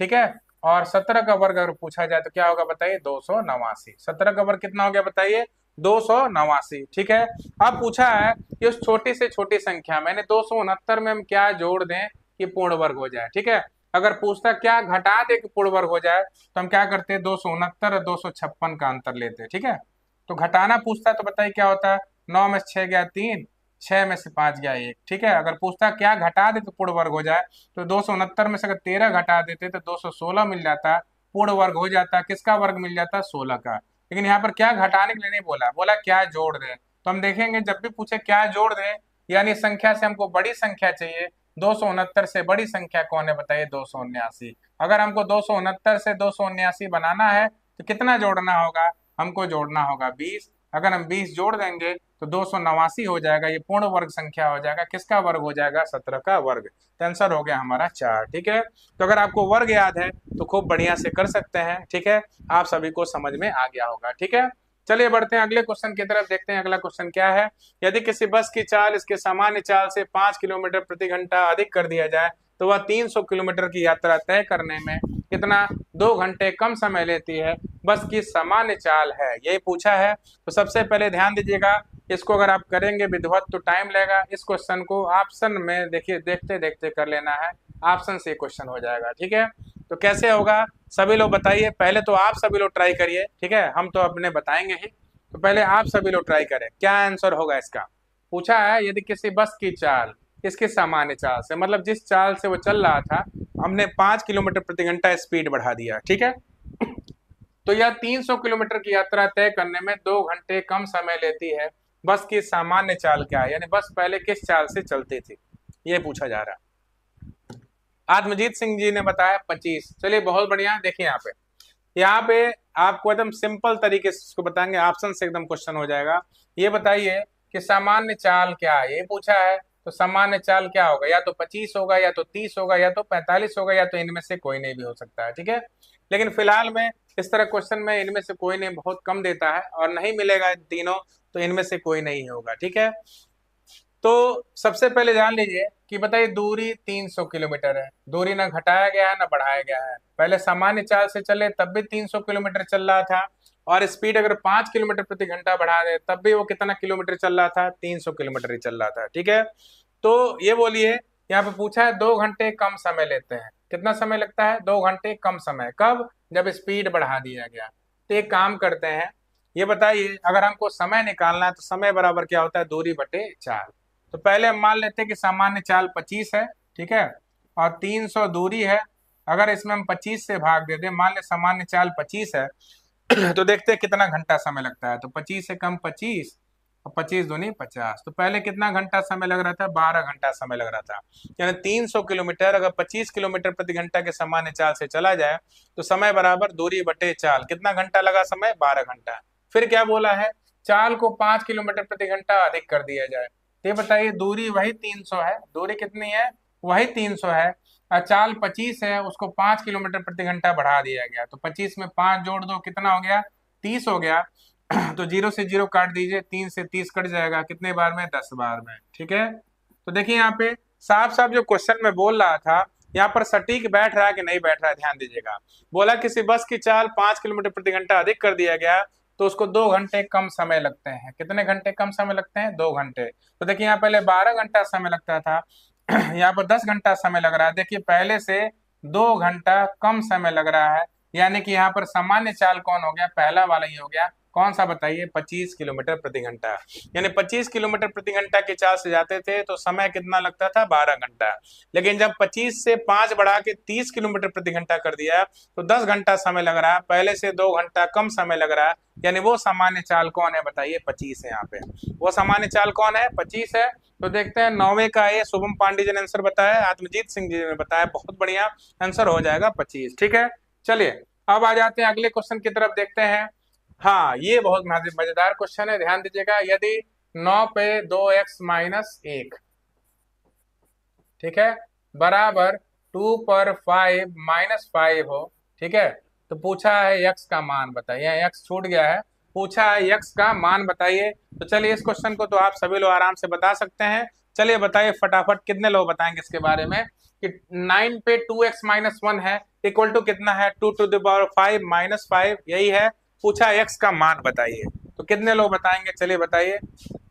ठीक है, और 17 का वर्ग अगर पूछा जाए तो क्या होगा बताइए 289। 17 का वर्ग कितना हो गया बताइए 289, ठीक है। अब पूछा है कि उस छोटी से छोटी संख्या मैंने 269 में हम क्या जोड़ दें कि पूर्ण वर्ग हो जाए, ठीक है। अगर पूछता क्या घटा दे कि पूर्ण वर्ग हो जाए तो हम क्या करते हैं 269 और 256 का अंतर लेते हैं, ठीक है। तो घटाना पूछता है तो बताइए क्या होता है, 9 में से 6 गया 3, 6 में से 5 गया 1, ठीक है। अगर पूछता क्या घटा दे तो पूर्ण वर्ग हो जाए, तो 269 में से अगर 13 घटा देते तो 216 मिल जाता, पूर्ण वर्ग हो जाता, किसका वर्ग मिल जाता 16 का। लेकिन यहाँ पर क्या घटाने के लिए नहीं बोला, बोला क्या जोड़ दे। तो हम देखेंगे जब भी पूछे क्या जोड़ दे, यानी संख्या से हमको बड़ी संख्या चाहिए, 269 से बड़ी संख्या कौन है बताइए 279। अगर हमको 269 से 279 बनाना है तो कितना जोड़ना होगा, हमको जोड़ना होगा 20। अगर हम 20 जोड़ देंगे तो 289 हो जाएगा, ये पूर्ण वर्ग संख्या हो जाएगा, किसका वर्ग हो जाएगा 17 का वर्ग। तो आंसर हो गया हमारा 4, ठीक है। तो अगर आपको वर्ग याद है तो खूब बढ़िया से कर सकते हैं, ठीक है, आप सभी को समझ में आ गया होगा, ठीक है। चलिए बढ़ते हैं अगले क्वेश्चन की तरफ, देखते हैं अगला क्वेश्चन क्या है। यदि किसी बस की चाल इसके सामान्य चाल से 5 किलोमीटर प्रति घंटा अधिक कर दिया जाए तो वह 300 किलोमीटर की यात्रा तय करने में कितना 2 घंटे कम समय लेती है, बस की सामान्य चाल है, यही पूछा है। तो सबसे पहले ध्यान दीजिएगा, इसको अगर आप करेंगे विधिवत तो टाइम लेगा। इस क्वेश्चन को ऑप्शन में देखिए देखते देखते कर लेना है, ऑप्शन से क्वेश्चन हो जाएगा, ठीक है। तो कैसे होगा सभी लोग बताइए, पहले तो आप सभी लोग ट्राई करिए, ठीक है, हम तो अपने बताएंगे ही, तो पहले आप सभी लोग ट्राई करें क्या आंसर होगा इसका। पूछा है यदि किसी बस की चाल इसके सामान्य चाल से, मतलब जिस चाल से वो चल रहा था, हमने 5 किलोमीटर प्रति घंटा स्पीड बढ़ा दिया, ठीक है, तो यह 300 किलोमीटर की यात्रा तय करने में 2 घंटे कम समय लेती है, बस की सामान्य चाल क्या है, यानी बस पहले किस चाल से चलती थी, ये पूछा जा रहा है। आत्मजीत सिंह जी ने बताया 25। चलिए बहुत बढ़िया, देखिए यहाँ पे आपको एकदम सिंपल तरीके से इसको बताएंगे, ऑप्शन से एकदम क्वेश्चन हो जाएगा। ये बताइए कि सामान्य चाल क्या है, ये पूछा है, तो सामान्य चाल क्या होगा, या तो 25 होगा, या तो 30 होगा, या तो 45 होगा, या तो इनमें से कोई नहीं भी हो सकता है, ठीक है। लेकिन फिलहाल में इस तरह क्वेश्चन में इनमें से कोई नहीं बहुत कम देता है, और नहीं मिलेगा तीनों तो इनमें से कोई नहीं होगा, ठीक है। तो सबसे पहले जान लीजिए कि बताइए दूरी 300 किलोमीटर है, दूरी ना घटाया गया है ना बढ़ाया गया है। पहले सामान्य चाल से चले तब भी 300 किलोमीटर चल रहा था, और स्पीड अगर 5 किलोमीटर प्रति घंटा बढ़ा दे तब भी वो कितना किलोमीटर चल रहा था, 300 किलोमीटर ही चल रहा था, ठीक है। तो ये बोलिए यहाँ पे पूछा है 2 घंटे कम समय लेते हैं, कितना समय लगता है 2 घंटे कम समय, कब, जब स्पीड बढ़ा दिया गया। तो एक काम करते हैं, ये बताइए अगर हमको समय निकालना है तो समय बराबर क्या होता है दूरी बटे चाल। तो पहले हम मान लेते हैं कि सामान्य चाल 25 है, ठीक है, और 300 दूरी है। अगर इसमें हम 25 से भाग दे दें, मान ले सामान्य चाल 25 है तो देखते हैं कितना घंटा समय लगता है। तो 25 से कम 25 और 25 दूनी 50, तो पहले कितना घंटा समय लग रहा था 12 घंटा समय लग रहा था। यानी 300 किलोमीटर अगर 25 किलोमीटर प्रति घंटा के सामान्य चाल से चला जाए तो समय बराबर दूरी बटे चाल, कितना घंटा लगा समय 12 घंटा। फिर क्या बोला है, चाल को 5 किलोमीटर प्रति घंटा अधिक कर दिया जाए। ये बताइए दूरी वही 300 है, दूरी कितनी है वही 300 है, और चाल 25 है, उसको 5 किलोमीटर प्रति घंटा बढ़ा दिया गया। तो 25 में 5 जोड़ दो कितना हो गया 30 हो गया। तो 0 से 0 काट दीजिए, 3 से 30 कट जाएगा, कितने बार में 10 बार में, ठीक है। तो देखिए यहाँ पे साफ साफ जो क्वेश्चन में बोल रहा था यहाँ पर सटीक बैठ रहा है कि नहीं बैठ रहा है, ध्यान दीजिएगा। बोला किसी बस की चाल 5 किलोमीटर प्रति घंटा अधिक कर दिया गया तो उसको 2 घंटे कम समय लगते हैं, कितने घंटे कम समय लगते हैं 2 घंटे। तो देखिए यहाँ पहले 12 घंटा समय लगता था, यहाँ पर 10 घंटा समय लग रहा है, देखिए पहले से 2 घंटा कम समय लग रहा है, यानी कि यहाँ पर सामान्य चाल कौन हो गया, पहला वाला ही हो गया, कौन सा बताइए? 25 किलोमीटर प्रति घंटा। यानी 25 किलोमीटर प्रति घंटा की चाल से जाते थे तो समय कितना लगता था? 12 घंटा। लेकिन जब 25 से 5 बढ़ा के 30 किलोमीटर प्रति घंटा कर दिया तो 10 घंटा समय लग रहा है, पहले से 2 घंटा कम समय लग रहा है। यानी वो सामान्य चाल कौन है बताइए? 25 है। यहाँ पे वो सामान्य चाल कौन है? 25 है। तो देखते हैं 9वें का ये शुभम पांडे जी ने आंसर बताया, आत्मजीत सिंह जी ने बताया, बहुत बढ़िया आंसर हो जाएगा 25। ठीक है, चलिए अब आ जाते हैं अगले क्वेश्चन की तरफ, देखते हैं। हाँ, ये बहुत मजेदार क्वेश्चन है, ध्यान दीजिएगा। यदि 9 पे 2x-1, ठीक है, बराबर 2 पर 5-5 हो, ठीक है, तो पूछा है x का मान बताइए। x छूट गया है, पूछा है x का मान बताइए। तो चलिए इस क्वेश्चन को तो आप सभी लोग आराम से बता सकते हैं। चलिए बताइए फटाफट, कितने लोग बताएंगे इसके बारे में कि 9 पे 2x-1 है, इक्वल टू कितना है? 2 to the power 5-5, यही है। पूछा x का मान बताइए, तो कितने लोग बताएंगे? चलिए बताइए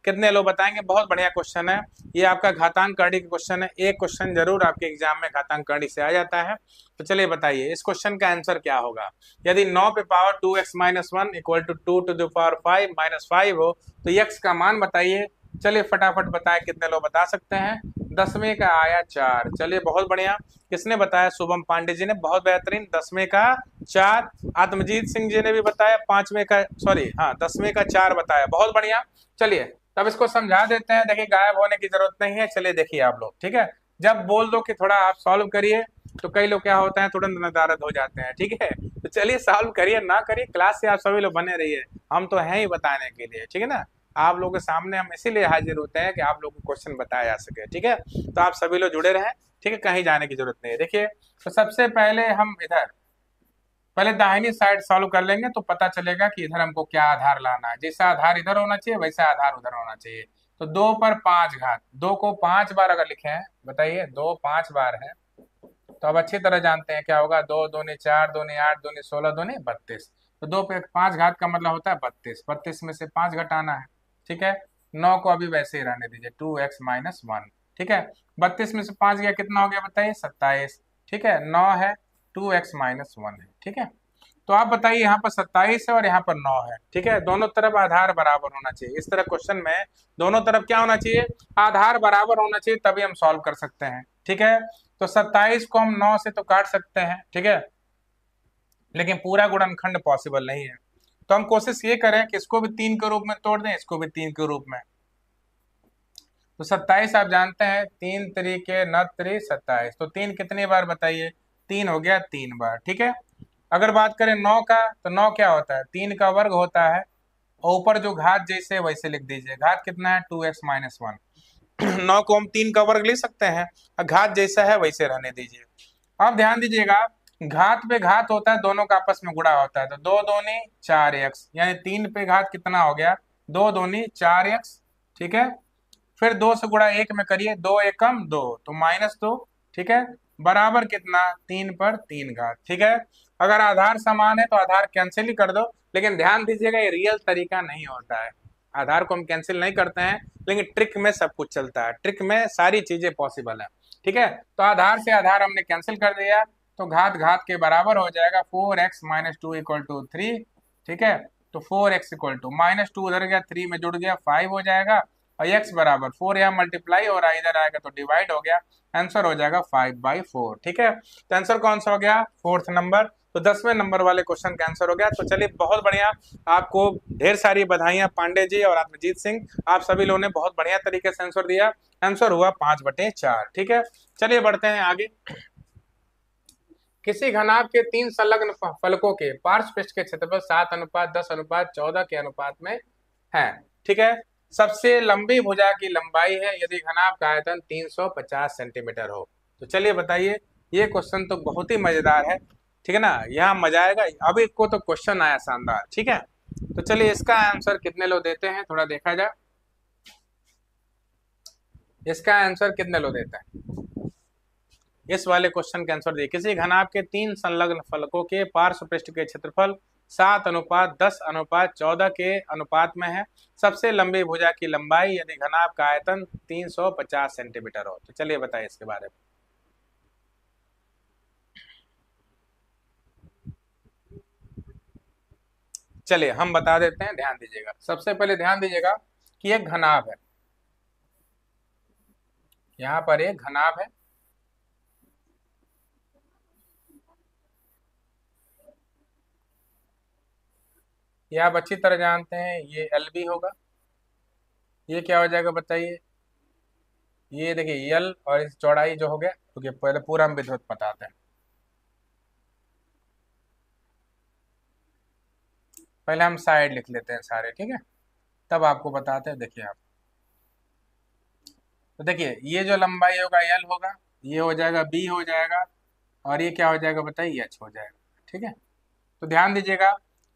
कितने लोग बताएंगे। बहुत बढ़िया क्वेश्चन है ये, आपका घातांक कड़ी का क्वेश्चन है। एक क्वेश्चन जरूर आपके एग्जाम में घातांक कड़ी से आ जाता है। तो चलिए बताइए इस क्वेश्चन का आंसर क्या होगा। यदि 9 पे power 2x-1 equal to 2 to the power 5-5 हो तो x का मान बताइए। चलिए फटाफट बताएं, कितने लोग बता सकते हैं? 10वें का आया 4। चलिए बहुत बढ़िया, किसने बताया? शुभम पांडे जी ने, बहुत बेहतरीन। 10वें का 4। आत्मजीत सिंह जी ने भी बताया 5वें का, सॉरी हाँ 10वें का 4 बताया, बहुत बढ़िया। चलिए तब इसको समझा देते हैं। देखिए गायब होने की जरूरत नहीं है। चलिए देखिए आप लोग, ठीक है, जब बोल दो कि थोड़ा आप सॉल्व करिए तो कई लोग क्या होता है तुरंत नदारद हो जाते हैं, ठीक है। तो चलिए सॉल्व करिए, ना करिए, क्लास से आप सभी लोग बने रहिए, हम तो हैं ही बताने के लिए, ठीक है ना। आप लोगों के सामने हम इसीलिए हाजिर होते हैं कि आप लोगों को क्वेश्चन बताया जा सके, ठीक है। तो आप सभी लोग जुड़े रहें, ठीक है, कहीं जाने की जरूरत नहीं है। देखिए तो सबसे पहले हम इधर पहले दाहिनी साइड सॉल्व कर लेंगे तो पता चलेगा कि इधर हमको क्या आधार लाना है। जैसा आधार इधर होना चाहिए वैसा आधार उधर होना चाहिए। तो 2 पर 5 घात, 2 को 5 बार अगर लिखे हैं बताइए, 2 5 बार है, तो अब अच्छी तरह जानते हैं क्या होगा। 2 दूनी 4, दूनी 8, दूनी 16, दूनी 32। तो 2 पे 5 घात का मतलब होता है 32, 32 में से 5 घटाना है, ठीक है। 9 को अभी वैसे ही रहने दीजिए, 2x-1, ठीक है। 32 में से 5 गया, कितना हो गया बताइए? 27, ठीक है। 9 है, 2x-1 है, ठीक है। तो आप बताइए यहाँ पर 27 है और यहाँ पर 9 है, ठीक है। दोनों तरफ आधार बराबर होना चाहिए। इस तरह क्वेश्चन में दोनों तरफ क्या होना चाहिए? आधार बराबर होना चाहिए, तभी हम सॉल्व कर सकते हैं, ठीक है। तो 27 को हम 9 से तो काट सकते हैं, ठीक है, लेकिन पूरा गुणनखंड पॉसिबल नहीं है। तो हम कोशिश ये करें कि इसको भी 3 के रूप में तोड़ दें, इसको भी 3 के रूप में। तो 27 आप जानते हैं 3 तरीके 9 3 27, तो 3 कितनी बार बताइए? 3 हो गया 3 बार, ठीक है। अगर बात करें 9 का, तो 9 क्या होता है? 3 का वर्ग होता है, और ऊपर जो घात जैसे वैसे लिख दीजिए। घात कितना है? 2x-1। 9 को हम 3 का वर्ग लिख सकते हैं, और घात जैसा है वैसे रहने दीजिए। अब ध्यान दीजिएगा, घात पे घात होता है, दोनों का आपस में गुणा होता है, तो 2 दूनी 4x, यानी 3 पे घात कितना हो गया? 2 दूनी 4x, ठीक है। फिर 2 से गुणा 1 में करिए, 2 एकम 2, तो -2, ठीक है, बराबर कितना? 3 पर 3 घात, ठीक है। अगर आधार समान है तो आधार कैंसिल ही कर दो, लेकिन ध्यान दीजिएगा ये रियल तरीका नहीं होता है। आधार को हम कैंसिल नहीं करते हैं, लेकिन ट्रिक में सब कुछ चलता है, ट्रिक में सारी चीजें पॉसिबल है, ठीक है। तो आधार से आधार हमने कैंसिल कर दिया, तो घात घात के बराबर हो जाएगा। 4x-2 = 3, ठीक है। तो 4x = -2 उधर गया, 3 में जुड़ गया, 5 हो जाएगा, और x बराबर 4 यहाँ मल्टीप्लाई और इधर आएगा तो डिवाइड हो गया, आंसर हो जाएगा 5/4, ठीक है। तो आंसर कौन सा हो गया? 4th number. तो 10वें नंबर वाले क्वेश्चन का आंसर हो गया। तो चलिए बहुत बढ़िया, आपको ढेर सारी बधाइयां पांडे जी और आत्मजीत सिंह, आप सभी लोगों ने बहुत बढ़िया तरीके से आंसर दिया। आंसर हुआ 5/4, ठीक है। चलिए बढ़ते हैं आगे। किसी घनाभ के 3 संलग्न फलकों के पार्श्व पृष्ठ के क्षेत्रफल 7:10:14 के अनुपात में है, ठीक है। सबसे लंबी भुजा की लंबाई है यदि घनाभ का आयतन 350 सेंटीमीटर हो। तो चलिए बताइए, ये क्वेश्चन तो बहुत ही मजेदार है, ठीक है ना, यहाँ मजा आएगा। अभी को तो क्वेश्चन आया शानदार, ठीक है। तो चलिए इसका आंसर कितने लोग देते हैं, थोड़ा देखा जाए, इसका आंसर कितने लोग देते हैं? इस वाले क्वेश्चन का आंसर देखिए, किसी घनाभ के 3 संलग्न फलकों के पार्श्व पृष्ठ के क्षेत्रफल 7:10:14 के अनुपात में है। सबसे लंबी भुजा की लंबाई यदि घनाभ का आयतन 350 सेंटीमीटर हो। तो चलिए बताइए इसके बारे में। चलिए हम बता देते हैं, ध्यान दीजिएगा। सबसे पहले ध्यान दीजिएगा कि एक घनाभ है, यहाँ पर एक घनाभ है, ये आप अच्छी तरह जानते हैं, ये एल बी होगा। ये क्या हो जाएगा बताइए, ये देखिए यल और इस चौड़ाई जो हो गया, क्योंकि पहले पूरा हम विद्युत बताते हैं। पहले हम साइड लिख लेते हैं सारे, ठीक है, तब आपको बताते हैं। देखिए आप, तो देखिए ये जो लंबाई होगा यल होगा, ये हो जाएगा बी हो जाएगा, और ये क्या हो जाएगा बताइए एच हो जाएगा, ठीक है। तो ध्यान दीजिएगा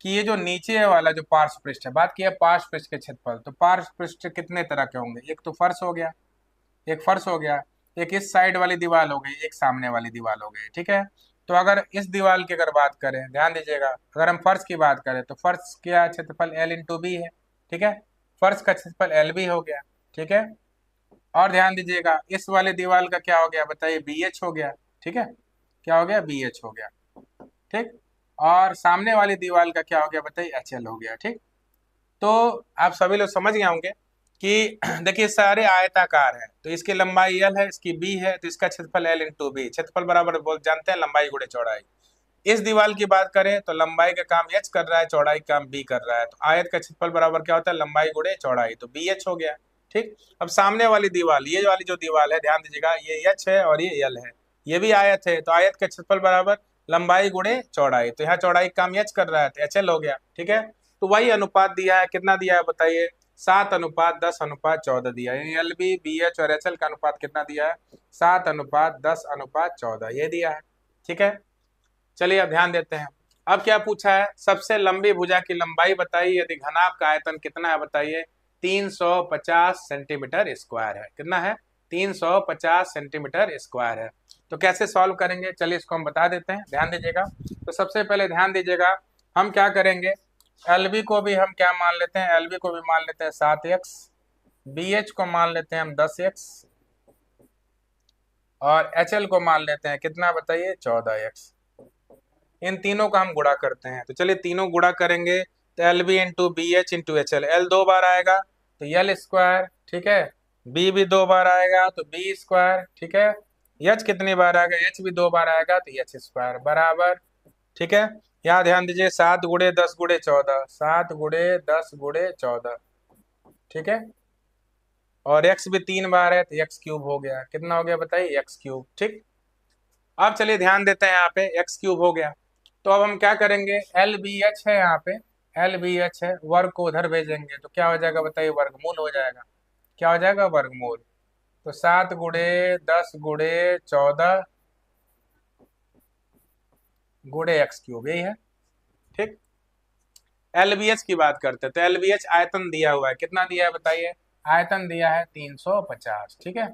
कि ये जो नीचे वाला जो पार्श्व पृष्ठ है, बात की है पार्श्व पृष्ठ के क्षेत्रफल, तो पार्श्व पृष्ठ कितने तरह के होंगे, एक तो फर्श हो गया, एक फर्श हो गया, एक इस साइड वाली दीवार हो गई, एक सामने वाली दीवार हो गई, ठीक है। तो अगर इस दीवार की अगर बात करें, ध्यान दीजिएगा, अगर हम फर्श की बात करें तो फर्श का क्षेत्रफल एल इंटू बी है, ठीक है, फर्श का क्षेत्रफल एल बी हो गया, ठीक है। और ध्यान दीजिएगा इस वाले दीवार का क्या हो गया बताइए, बी एच हो गया, ठीक है, क्या हो गया, बी एच हो गया, ठीक। और सामने वाली दीवार का क्या हो गया बताइए, एच एल हो गया, ठीक। तो आप सभी लोग समझ गए होंगे कि देखिए सारे आयताकार है, तो इसकी लंबाई एल है, इसकी बी है, तो इसका क्षेत्रफल एल इंटू बी, क्षेत्रफल बराबर बोल जानते हैं लंबाई गुणे चौड़ाई। इस दीवार की बात करें तो लंबाई का काम एच कर रहा है, चौड़ाई का काम बी कर रहा है, तो आयत का क्षेत्रफल बराबर क्या होता है, लंबाई गुणे चौड़ाई, तो बी एच हो गया, ठीक। अब सामने वाली दीवार, ये वाली जो दीवार है, ध्यान दीजिएगा, ये एच है और ये एल है, ये भी आयत है, तो आयत का क्षेत्रफल बराबर लंबाई गुणे चौड़ाई, तो यहाँ चौड़ाई का काम एच कर रहा है, तो एच एल हो गया, ठीक है। तो वही अनुपात दिया है, कितना दिया है बताइए, 7:10:14 दिया है, एल बी बी एच और एच एल का अनुपात कितना दिया है, 7:10:14 ये दिया है, ठीक है। चलिए अब ध्यान देते हैं। अब क्या पूछा है, सबसे लंबी भुजा की लंबाई बताइए यदि घनाभ का आयतन कितना है बताइए, 350 सेंटीमीटर स्क्वायर है, कितना है, 350 सेंटीमीटर स्क्वायर है। तो कैसे सॉल्व करेंगे, चलिए इसको हम बता देते हैं, ध्यान दीजिएगा। तो सबसे पहले ध्यान दीजिएगा, हम क्या करेंगे, एल बी को भी हम क्या मान लेते हैं, एल बी को भी मान लेते हैं 7x, बी एच को मान लेते हैं हम 10x, और एच एल को मान लेते हैं कितना बताइए, 14x। इन तीनों का हम गुणा करते हैं, तो चलिए तीनों गुणा करेंगे, तो L B into B H into H L, L 2 बार आएगा तो एल स्क्वायर, ठीक है, बी भी 2 बार आएगा तो बी स्क्वायर, ठीक है, एच कितनी बार आएगा, एच भी 2 बार आएगा तो एच स्क्वायर बराबर, ठीक है। यहाँ ध्यान दीजिए 7 × 10 × 14, 7 × 10 × 14, ठीक है, और एक्स भी 3 बार है तो एक्स क्यूब हो गया, कितना हो गया बताइए, एक्स क्यूब, ठीक। अब चलिए ध्यान देते हैं, यहाँ पे एक्स क्यूब हो गया, तो अब हम क्या करेंगे, एल बी एच है यहाँ पे, एल बी एच है, वर्ग को उधर भेजेंगे तो क्या हो जाएगा बताइए, वर्गमूल हो जाएगा, क्या हो जाएगा, वर्गमूल। तो 7 × 10 × 14 गुणे एक्स क्यूब, यही है, ठीक। एल बी एच की बात करते हैं, तो एल बी एच आयतन दिया हुआ है, कितना दिया है बताइए, आयतन दिया है 350, ठीक है।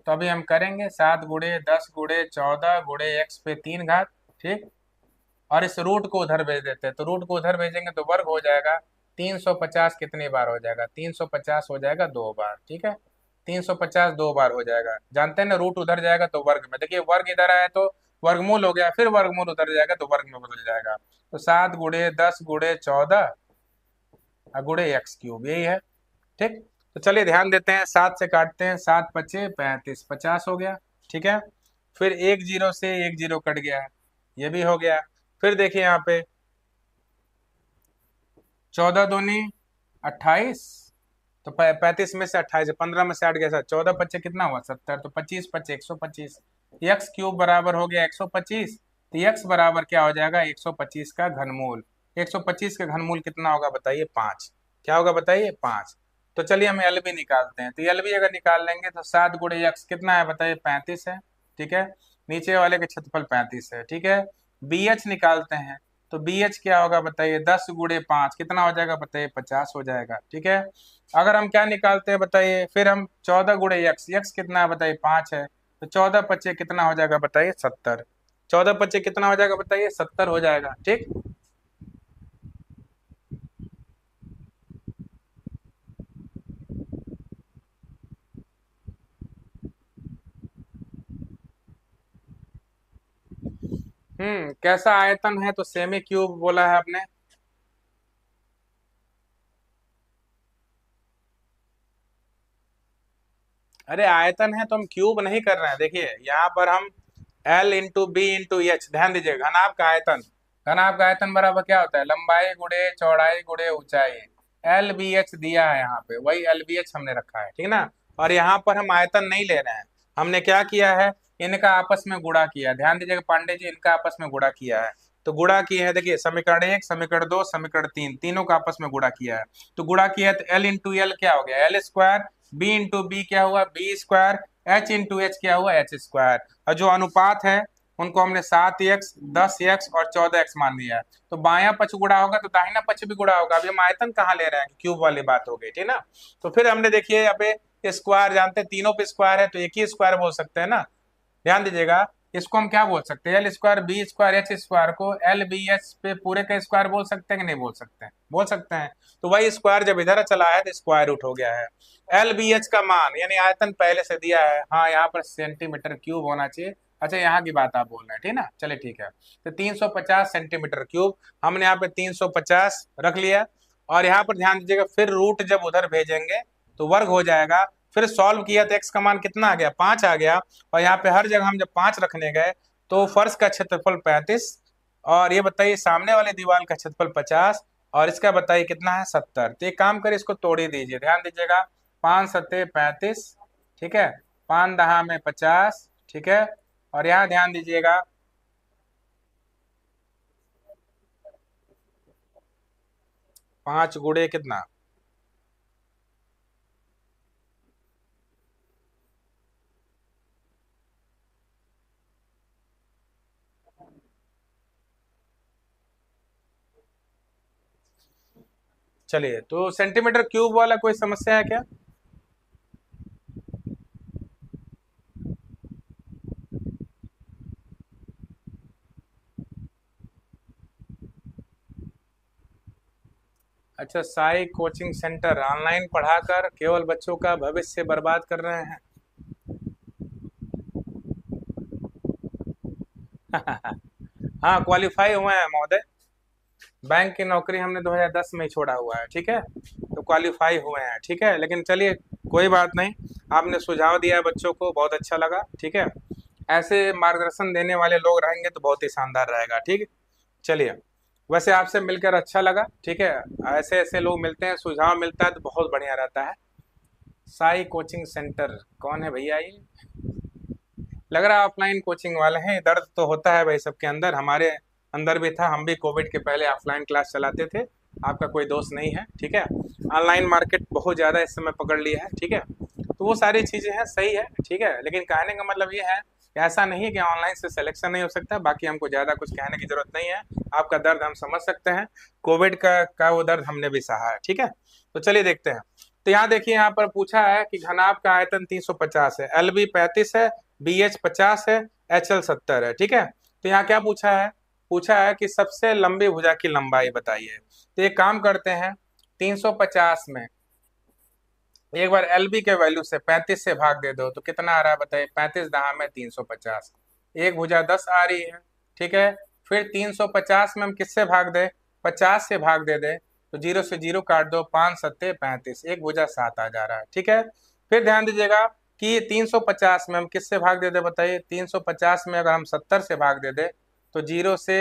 तो अभी हम करेंगे 7 × 10 × 14 गुणे एक्स पे 3 घात, ठीक। और इस रूट को उधर भेज देते हैं, तो रूट को उधर भेजेंगे तो वर्ग हो जाएगा, 350 कितनी बार हो जाएगा, 350 हो जाएगा 2 बार, ठीक है, 350 2 बार हो जाएगा, जानते हैं ना, रूट उधर जाएगा तो वर्ग में, देखिए वर्ग इधर आया तो वर्गमूल हो गया, फिर वर्गमूल उधर जाएगा तो वर्ग में बदल जाएगा, तो 7 × 10 × 14 गुणे एक्स क्यूब, यही है, ठीक। तो चलिए ध्यान देते हैं, 7 से काटते हैं, 7×5 = 35, 50 हो गया, ठीक है। फिर एक जीरो से एक जीरो कट गया, ये भी हो गया। फिर देखिए यहाँ पे 14 दूनी 28, तो 35 में से 28, 15 में से 8 गया, 14×5 कितना हुआ 70, तो 25×5 125, एक्स क्यूब बराबर हो गया 125, तो एक्स बराबर क्या हो जाएगा, 125 का घनमूल, 125 का घनमूल कितना होगा बताइए, 5, क्या होगा बताइए, 5। तो चलिए हम एल बी निकालते हैं, तो एल बी अगर निकाल लेंगे तो 7 × x कितना है बताइए, 35 है, ठीक है, नीचे वाले का क्षेत्रफल 35 है, ठीक है। बी एच निकालते हैं, तो बी एच क्या होगा बताइए, 10 × 5 कितना हो जाएगा बताइए, 50 हो जाएगा, ठीक है। अगर हम क्या निकालते हैं बताइए, फिर हम 14 × x, x कितना है बताइए, 5 है, तो 14×5 कितना हो जाएगा बताइए, 70, 14×5 कितना हो जाएगा बताइए, 70 हो जाएगा, ठीक। कैसा आयतन है, तो सेमी क्यूब बोला है आपने, अरे आयतन है तो हम क्यूब नहीं कर रहे हैं। देखिए यहाँ पर हम L into B into H, ध्यान दीजिए, घनाभ का आयतन, घनाभ का आयतन बराबर क्या होता है, लंबाई गुणे चौड़ाई गुणे ऊंचाई। एल बी एच दिया है यहाँ पे, वही एल बी एच हमने रखा है, ठीक ना। और यहाँ पर हम आयतन नहीं ले रहे हैं, हमने क्या किया है, इनका आपस में गुणा किया। ध्यान दीजिएगा पांडे जी, इनका आपस में गुणा किया है। तो गुणा किया है, देखिए समीकरण एक, समीकरण दो, समीकरण तीन, तीनों का आपस में गुणा किया है। तो गुणा किया है तो एल इंटू एल क्या हो गया, L square, B into B क्या हुआ, B square, H into H क्या हुआ, एच स्क्वायर। और जो अनुपात है उनको हमने 7x, 10x और 14x मान लिया है। तो बायां पक्ष गुणा होगा तो दाहिना पक्ष भी गुणा होगा। अभी हम आयतन कहाँ ले रहे हैं, क्यूब वाली बात हो गई, ठीक ना। तो फिर हमने देखिए यहाँ पे स्क्वायर जानते हैं, तीनों पे स्क्वायर है तो एक ही स्क्वायर बोल सकते हैं ना। ध्यान दीजिएगा, इसको हम क्या बोल सकते हैं, L square B square H square को एल बी एच पे पूरे का स्क्वायर बोल सकते हैं कि नहीं बोल सकते हैं, बोल सकते हैं। तो वही स्क्वायर जब इधर चला है तो स्क्वायर रूट हो गया है। एल बी एच का मान यानी आयतन पहले से दिया है, हाँ यहाँ पर सेंटीमीटर क्यूब होना चाहिए। अच्छा यहाँ की बात आप बोल रहे हैं, ठीक ना, चलिए ठीक है। तो 350 सेंटीमीटर क्यूब हमने यहाँ पे 350 रख लिया। और यहाँ पर ध्यान दीजिएगा, फिर रूट जब उधर भेजेंगे तो वर्ग हो जाएगा। फिर सॉल्व किया तो एक्स का मान कितना आ गया, 5 आ गया। और यहाँ पे हर जगह हम जब 5 रखने गए तो फर्श का क्षेत्रफल 35, और ये बताइए सामने वाले दीवार का क्षेत्रफल 50, और इसका बताइए कितना है, 70। तो एक काम करिए, इसको तोड़ ही दीजिए। ध्यान दीजिएगा, 5 सत्ते 35, ठीक है, 5 दहा में 50, ठीक है। और यहाँ ध्यान दीजिएगा, 5 गुणे कितना, चलिए तो सेंटीमीटर क्यूब वाला कोई समस्या है क्या। अच्छा, साई कोचिंग सेंटर ऑनलाइन पढ़ाकर केवल बच्चों का भविष्य बर्बाद कर रहे हैं। हाँ क्वालिफाई हुए हैं महोदय, बैंक की नौकरी हमने 2010 में ही छोड़ा हुआ है, ठीक है। तो क्वालिफाई हुए हैं, ठीक है। लेकिन चलिए कोई बात नहीं, आपने सुझाव दिया है बच्चों को, बहुत अच्छा लगा, ठीक है। ऐसे मार्गदर्शन देने वाले लोग रहेंगे तो बहुत ही शानदार रहेगा, ठीक है। चलिए, वैसे आपसे मिलकर अच्छा लगा, ठीक है। ऐसे ऐसे लोग मिलते हैं, सुझाव मिलता है तो बहुत बढ़िया रहता है। साई कोचिंग सेंटर कौन है भैया ये, लग रहा है ऑफलाइन कोचिंग वाले हैं। दर्द तो होता है भाई सबके अंदर, हमारे अंदर भी था, हम भी कोविड के पहले ऑफलाइन क्लास चलाते थे। आपका कोई दोष नहीं है, ठीक है। ऑनलाइन मार्केट बहुत ज़्यादा इस समय पकड़ लिया है, ठीक है। तो वो सारी चीज़ें हैं, सही है, ठीक है। लेकिन कहने का मतलब ये है कि ऐसा नहीं है कि ऑनलाइन से सिलेक्शन नहीं हो सकता। बाकी हमको ज़्यादा कुछ कहने की जरूरत नहीं है, आपका दर्द हम समझ सकते हैं। कोविड का वो दर्द हमने भी सहा है, ठीक है। तो चलिए देखते हैं। तो यहाँ देखिए, यहाँ पर पूछा है कि घनाभ का आयतन 350 है, एल बी 35 है, बी एच 50 है, एच एल 70 है, ठीक है। तो यहाँ क्या पूछा है, पूछा है कि सबसे लंबी भुजा की लंबाई बताइए। तो एक काम करते हैं, 350 में एक बार एल बी के वैल्यू से 35 से भाग दे दो तो कितना आ रहा है बताइए, 35 दहा में 350, एक भुजा 10 आ रही है, ठीक है। फिर 350 में हम किससे भाग दे, 50 से भाग दे दे तो जीरो से जीरो काट दो, 5 सत्ते 35, एक भुजा 7 आ जा रहा है, ठीक है। फिर ध्यान दीजिएगा कि 350 में हम किससे भाग दे दे बताइए, 350 में अगर हम 70 से भाग दे दे तो जीरो से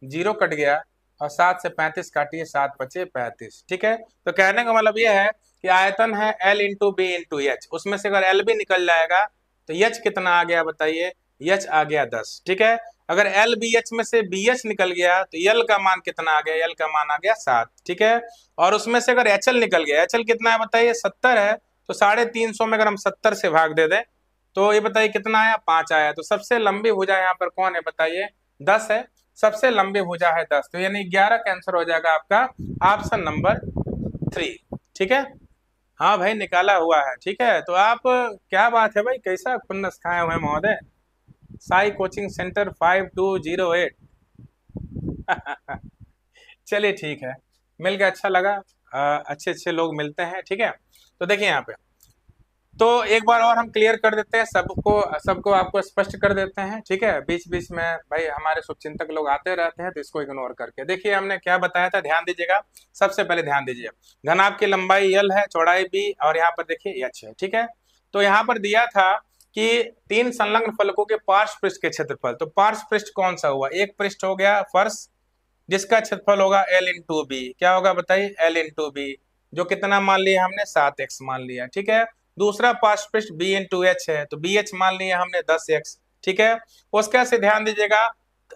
जीरो कट गया, और 7 से 35 काटिए, 7 बचे 35, ठीक है। तो कहने का मतलब ये है कि आयतन है L into B into H, उसमें से अगर एल बी निकल जाएगा तो एच कितना आ गया बताइए, एच आ गया 10, ठीक है। अगर एल बी एच में से बी एच निकल गया तो एल का मान कितना आ गया, एल का मान आ गया 7, ठीक है। और उसमें से अगर एच एल निकल गया, एच एल कितना है बताइए, 70 है, तो 350 में अगर हम 70 से भाग दे दें तो ये बताइए कितना आया, 5 आया। तो सबसे लंबी भुजा यहाँ पर कौन है बताइए, 10 है, सबसे लंबी भुजा है 10, तो यानी 11 का आंसर हो जाएगा आपका ऑप्शन नंबर 3, ठीक है। हाँ भाई निकाला हुआ है, ठीक है। तो आप, क्या बात है भाई, कैसा खुन्नस खाए हुए हैं महोदय। Sai coaching centre 5208। चलिए ठीक है, मिल गया, अच्छा लगा। अच्छे अच्छे लोग मिलते हैं, ठीक है। तो देखिए यहाँ पे, तो एक बार और हम क्लियर कर देते हैं सबको, सबको आपको स्पष्ट कर देते हैं, ठीक है। बीच बीच में भाई हमारे शुभचिंतक लोग आते रहते हैं तो इसको इग्नोर करके देखिए हमने क्या बताया था, ध्यान दीजिएगा। सबसे पहले ध्यान दीजिए, घनाभ की लंबाई एल है, चौड़ाई बी, और यहाँ पर देखिए एच है, ठीक है। तो यहाँ पर दिया था कि तीन संलग्न फलकों के पार्श्व पृष्ठ के क्षेत्रफल, तो पार्श्व पृष्ठ कौन सा हुआ, एक पृष्ठ हो गया फर्श जिसका क्षेत्रफल होगा L इंटू बी, क्या होगा बताइए L इंटू बी, जो कितना मान लिया हमने 7x मान लिया, ठीक है। दूसरा पार्श्व पृष्ठ B इंटू एच है, तो BH मान लिया हमने 10x, ठीक है। उसका से ध्यान दीजिएगा,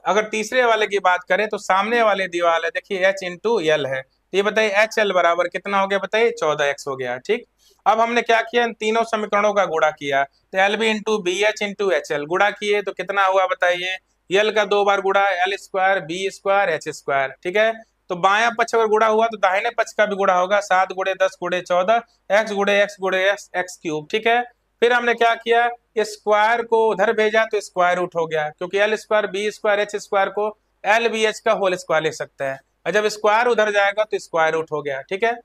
अगर तीसरे वाले की बात करें तो सामने वाले दीवार है, देखिए H इंटू एल है, तो ये बताइए HL बराबर कितना हो गया बताइए 14x हो गया, ठीक। अब हमने क्या किया, इन तीनों समीकरणों का गुणा किया, तो L B into B H into H L गुणा किए तो कितना हुआ बताइए, यल का 2 बार गुणा L square B square H square, ठीक है। तो बाया पक्ष अगर गुणा हुआ तो दाहिने पक्ष का भी गुणा होगा, 7 गुणे 10 गुणे 14 एक्स गुणे एक्स गुणे एक्स एक्स क्यूब, ठीक है। फिर हमने क्या किया, स्क्वायर को उधर भेजा तो स्क्वायर रूट हो गया, क्योंकि L square B square H square को एल बी एच का होल स्क्वायर ले सकता है, और जब स्क्वायर उधर जाएगा तो स्क्वायर रूट हो गया, ठीक है।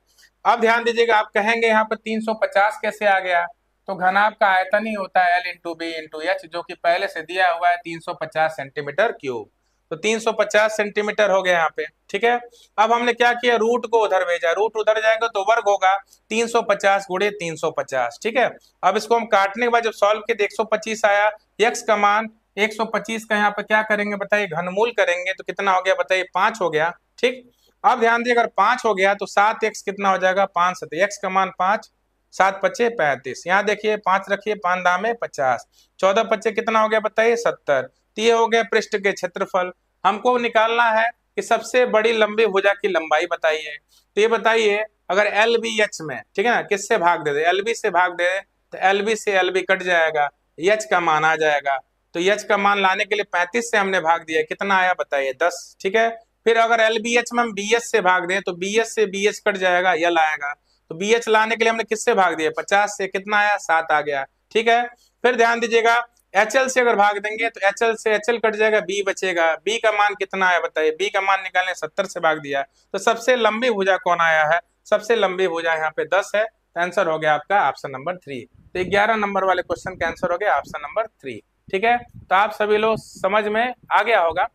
अब ध्यान दीजिएगा, आप कहेंगे यहाँ पर 350 कैसे आ गया, तो घनाभ का आयतन ही होता है L into B into H, जो कि पहले से दिया हुआ है 350 सेंटीमीटर क्यूब, तो 350 सेंटीमीटर हो गया यहाँ पे, ठीक है। अब हमने क्या किया, रूट को उधर भेजा, रूट उधर जाएगा तो वर्ग होगा 350 गुणे 350, ठीक है। अब इसको हम काटने के बाद जब सॉल्व किए तो 125 आया, x का मान 125 का यहाँ पे क्या करेंगे बताइए, घनमूल करेंगे तो कितना हो गया बताइए 5 हो गया, ठीक। अब ध्यान दिए, अगर 5 हो गया तो 7x कितना हो जाएगा 5 7, x का मान 5, 7 पच्चे 35, यहाँ देखिए 5 रखिए 5 दामे 50, 14 पच्चे कितना हो गया बताइए 70, तो ये हो गया पृष्ठ के क्षेत्रफल। हमको निकालना है कि सबसे बड़ी लंबी भुजा की लंबाई बताइए, तो ये बताइए अगर एल बी एच में, ठीक है ना, किससे भाग दे दे, एल बी से भाग दे तो एल बी से एल बी कट जाएगा, एच का मान आ जाएगा, तो एच का मान लाने के लिए 35 से हमने भाग दिया, कितना आया बताइए 10, ठीक है। फिर अगर एल बी एच में हम बी एच से भाग दें तो बी एच से बी एच कट जाएगा, यल आएगा, तो बी एच लाने के लिए हमने किससे भाग दिया 50 से, कितना आया 7 आ गया, ठीक है। फिर ध्यान दीजिएगा, एच एल से अगर भाग देंगे तो एच एल से एच एल कट जाएगा, बी बचेगा, बी का मान कितना आया बताइए, बी का मान निकालने 70 से भाग दिया, तो सबसे लंबी भुजा कौन आया है, सबसे लंबी भुजा यहाँ पे 10 है, तो आंसर हो गया आपका ऑप्शन नंबर 3। तो 11 नंबर वाले क्वेश्चन का आंसर हो गया ऑप्शन नंबर 3, ठीक है। तो आप सभी लोग समझ में आ गया होगा।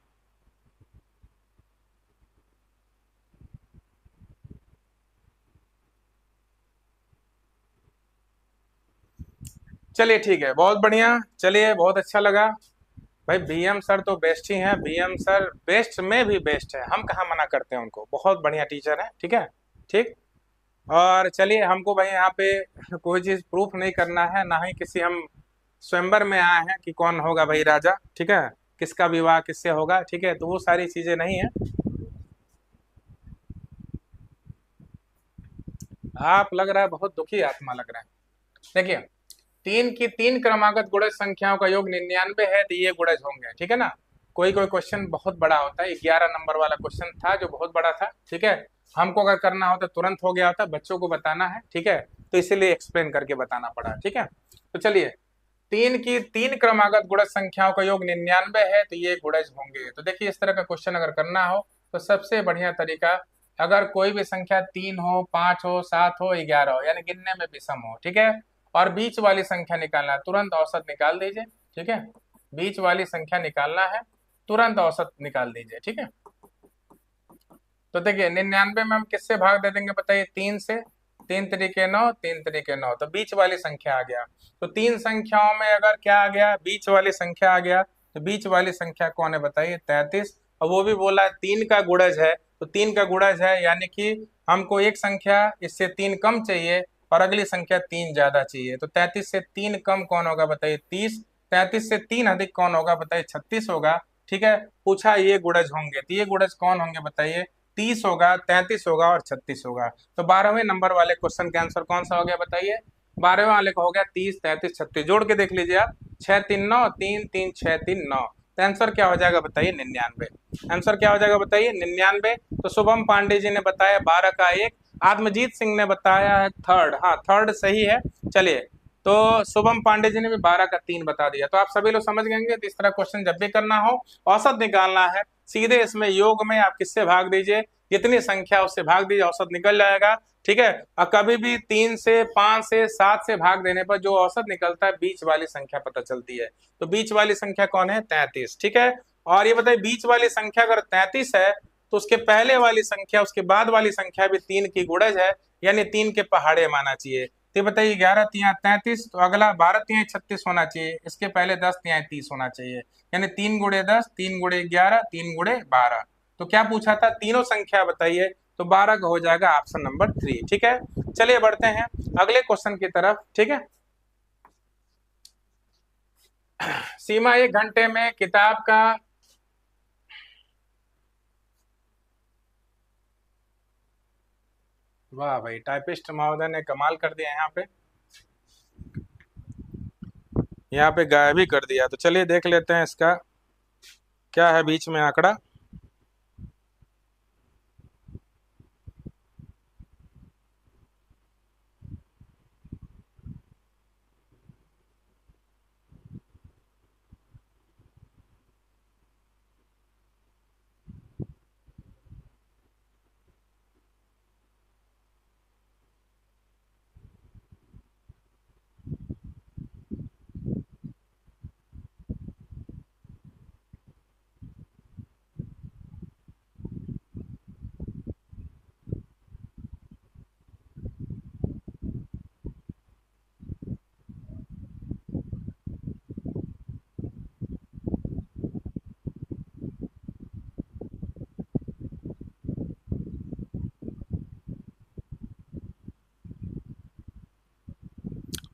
चलिए ठीक है, बहुत बढ़िया, चलिए बहुत अच्छा लगा भाई। बीएम सर तो बेस्ट ही हैं, बीएम सर बेस्ट में भी बेस्ट है, हम कहाँ मना करते हैं उनको, बहुत बढ़िया टीचर है, ठीक है, ठीक। और चलिए, हमको भाई यहाँ पे कोई चीज प्रूफ नहीं करना है, ना ही किसी हम स्वयंवर में आए हैं कि कौन होगा भाई राजा, ठीक है, किसका विवाह किससे होगा, ठीक है, तो वो सारी चीजें नहीं है। आप लग रहा है बहुत दुखी आत्मा लग रहा है। देखिए, तीन की तीन क्रमागत गुणज संख्याओं का योग 99 है, तो ये गुणज होंगे, ठीक है ना। कोई कोई क्वेश्चन बहुत बड़ा होता है, 11 नंबर वाला क्वेश्चन था जो बहुत बड़ा था, ठीक है। हमको अगर करना होता तुरंत हो गया होता, बच्चों को बताना है, ठीक है, तो इसीलिए एक्सप्लेन करके बताना पड़ा, ठीक है। तो चलिए, तीन की तीन क्रमागत गुणज संख्याओं का योग 99 है, तो ये गुणज होंगे। तो देखिए, इस तरह का क्वेश्चन अगर करना हो तो सबसे बढ़िया तरीका, अगर कोई भी संख्या 3 हो 5 हो 7 हो 11 हो, यानी गिनने में विषम हो, ठीक है, और बीच वाली संख्या निकालना है, तुरंत औसत निकाल दीजिए, ठीक है। बीच वाली संख्या निकालना है, तुरंत औसत निकाल दीजिए, ठीक है। तो देखिए, 99 में हम किससे भाग दे देंगे बताइए, 3 से, 3 तरीके 9, 3 तरीके 9, तो बीच वाली संख्या आ गया। तो तीन संख्याओं में अगर क्या आ गया, बीच वाली संख्या आ गया, तो बीच वाली संख्या कौन है बताइए 33, और वो भी बोला 3 का गुणज है, तो 3 का गुणज है, यानी कि हमको एक संख्या इससे 3 कम चाहिए और अगली संख्या 3 ज्यादा चाहिए, तो 33 से 3 कम कौन होगा बताइए 30, 33 से 3 अधिक कौन होगा बताइए 36 होगा, ठीक है। पूछा ये गुणज होंगे, तो ये गुणज कौन होंगे बताइए, 30 होगा, 33 होगा और 36 होगा। तो 12वें नंबर वाले क्वेश्चन का आंसर कौन सा हो गया बताइए, 12वें वाले का हो गया 30 33 36, जोड़ के देख लीजिए आप, 6 3 9, 3 3 6 3 9, तो आंसर क्या हो जाएगा बताइए 99। आंसर क्या हो जाएगा बताइए 99। तो शुभम पांडे जी ने बताया 12 का 1, आत्मजीत सिंह ने बताया है थर्ड, हाँ थर्ड सही है। चलिए, तो शुभम पांडे जी ने भी 12 का 3 बता दिया, तो आप सभी लोग समझ गएंगे। तो इस तरह क्वेश्चन जब भी करना हो, औसत निकालना है, सीधे इसमें योग में आप किससे भाग दीजिए, जितनी संख्या उससे भाग दीजिए, औसत निकल जाएगा, ठीक है। और कभी भी 3 से 5 से 7 से भाग देने पर जो औसत निकलता है, बीच वाली संख्या पता चलती है। तो बीच वाली संख्या कौन है 33, ठीक है। और ये बताइए, बीच वाली संख्या अगर 33 है तो उसके पहले वाली संख्या, उसके बाद वाली संख्या भी 3 की गुणज है, यानी 3 के पहाड़े माना चाहिए। तो ये बताइए 11 तिया 33, तो अगला 12 तिया 36 होना चाहिए, इसके पहले 10 तिया 30 होना चाहिए, यानी 3 × 10, 3 × 11, 3 × 12। तो क्या पूछा था, तीनों संख्या बताइए, तो 12 का हो जाएगा ऑप्शन नंबर 3। ठीक है, चलिए बढ़ते हैं अगले क्वेश्चन की तरफ। ठीक है, सीमा 1 घंटे में किताब का, वाह भाई, टाइपिस्ट महोदय ने कमाल कर दिया यहाँ पे, यहाँ पे गायब ही कर दिया। तो चलिए देख लेते हैं इसका क्या है बीच में आंकड़ा।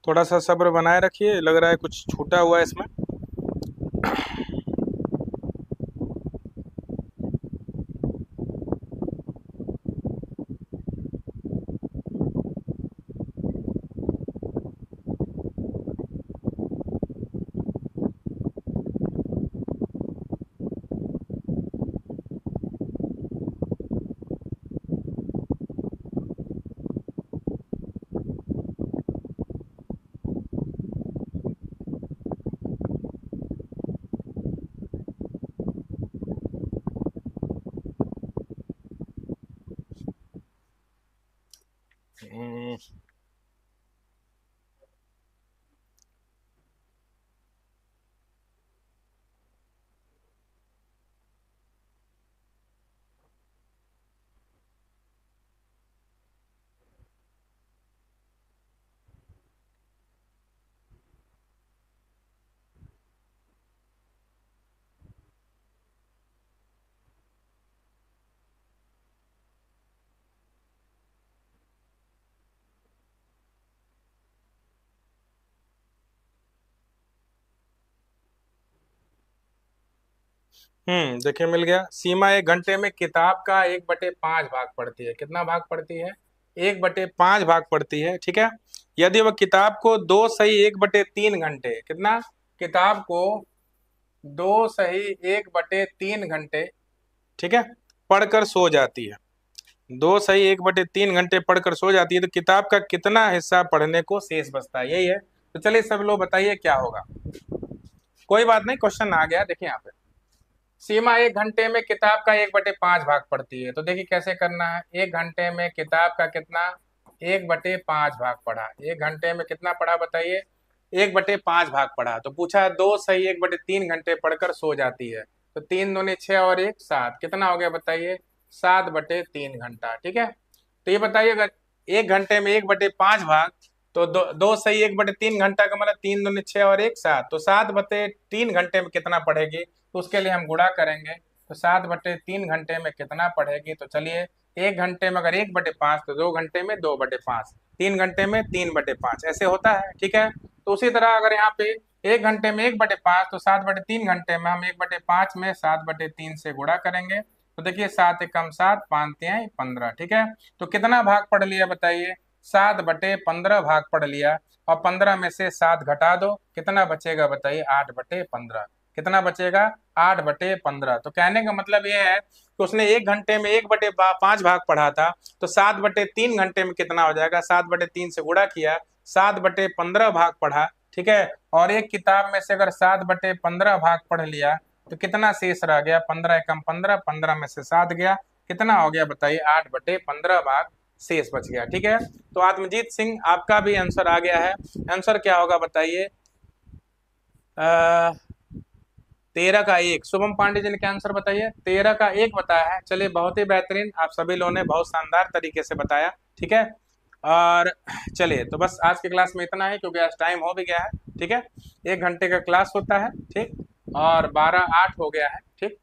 थोड़ा सा सब्र बनाए रखिए, लग रहा है कुछ छूटा हुआ है इसमें। हम्म, देखिए मिल गया। सीमा 1 घंटे में किताब का 1/5 भाग पढ़ती है। कितना भाग पढ़ती है? 1/5 भाग पढ़ती है। ठीक है, यदि वह किताब को 2 सही 1/3 घंटे, कितना, किताब को 2 सही 1/3 घंटे, ठीक है, पढ़कर सो जाती है, 2 सही 1/3 घंटे पढ़कर सो जाती है, तो किताब का कितना हिस्सा पढ़ने को शेष बचता है, यही है। तो चलिए सब लोग बताइए क्या होगा। कोई बात नहीं, क्वेश्चन आ गया, देखिए यहाँ पे। सीमा 1 घंटे में किताब का 1/5 भाग पढ़ती है, तो देखिए कैसे करना है। 1 घंटे में किताब का कितना, 1/5 भाग पढ़ा। 1 घंटे में कितना पढ़ा बताइए, 1/5 भाग पढ़ा। तो पूछा 2 सही 1/3 घंटे पढ़कर सो जाती है, तो 3 दूनी 6 और 1 7, कितना हो गया बताइए, 7/3 घंटा। ठीक है, तो ये बताइए अगर 1 घंटे में 1/5 भाग, तो 2 सही 1/3 घंटा का मतलब 3 दूनी 6 और 1 7, तो 7/3 घंटे में कितना पढ़ेगी, तो उसके लिए हम गुणा करेंगे। तो 7/3 घंटे में कितना पढ़ेगी, तो चलिए 1 घंटे में अगर 1/5, तो 2 घंटे में 2/5, 3 घंटे में 3/5, ऐसे होता है। ठीक है, तो उसी तरह अगर यहाँ पे 1 घंटे में 1/5, तो 7/3 घंटे में हम 1/5 में 7/3 से गुणा करेंगे। तो देखिए 7 × 1 = 7, 5 × 3 = 15। ठीक है, तो कितना भाग पढ़ लिया बताइए, 7/15 भाग पढ़ लिया, और 15 में से 7 घटा दो, कितना बचेगा बताइए, 8/15। कितना बचेगा, 8/15। तो कहने का मतलब ये है कि उसने 1 घंटे में 1/5 भाग पढ़ा था, तो 7/3 घंटे में कितना हो जाएगा, 7/3 से गुणा किया, 7/15 भाग पढ़ा। ठीक है, और एक किताब में से अगर 7/15 भाग पढ़ लिया, तो कितना शेष रह गया, 15 × 15, 15 में से 7 गया, कितना हो गया बताइए, 8/15 भाग शेष बच गया। ठीक है, तो आत्मजीत सिंह आपका भी आंसर आ गया है। आंसर क्या होगा बताइए, 13 का 1। शुभम पांडे जी ने क्या आंसर बताइए, 13 का 1 बताया है। चलिए बहुत ही बेहतरीन, आप सभी लोगों ने बहुत शानदार तरीके से बताया। ठीक है, और चलिए, तो बस आज की क्लास में इतना है, क्योंकि आज टाइम हो भी गया है। ठीक है, 1 घंटे का क्लास होता है। ठीक, और 12:08 हो गया है। ठीक,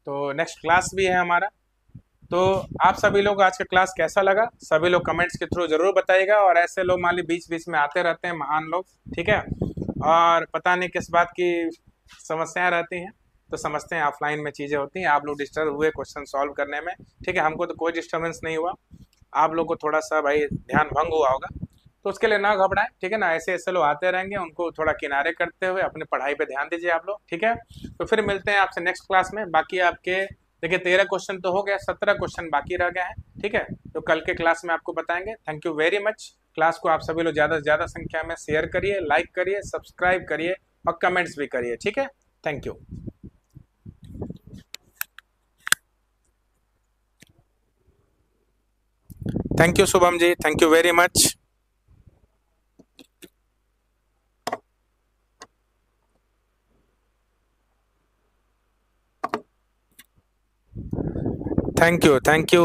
तो नेक्स्ट क्लास भी है हमारा। तो आप सभी लोग आज का क्लास कैसा लगा, सभी लोग कमेंट्स के थ्रू जरूर बताइएगा। और ऐसे लोग मान ली बीच बीच में आते रहते हैं, महान लोग। ठीक है, और पता नहीं किस बात की समस्याएं रहती हैं, तो समझते हैं ऑफलाइन में चीजें होती हैं। आप लोग डिस्टर्ब हुए क्वेश्चन सॉल्व करने में, ठीक है, हमको तो कोई डिस्टर्बेंस नहीं हुआ। आप लोग को थोड़ा सा भाई ध्यान भंग हुआ होगा, तो उसके लिए ना घबराएं। ठीक है ना, ऐसे ऐसे लोग आते रहेंगे, उनको थोड़ा किनारे करते हुए अपनी पढ़ाई पे ध्यान दीजिए आप लोग। ठीक है, तो फिर मिलते हैं आपसे नेक्स्ट क्लास में। बाकी आपके देखिए 13 क्वेश्चन तो हो गया, 17 क्वेश्चन बाकी रह गए हैं। ठीक है, तो कल के क्लास में आपको बताएंगे। Thank you very much. Class को आप सभी लोग ज़्यादा से ज़्यादा संख्या में शेयर करिए, लाइक करिए, सब्सक्राइब करिए और कमेंट्स भी करिए। ठीक है, thank you. Thank you Shubham ji, thank you very much. Thank you, thank you.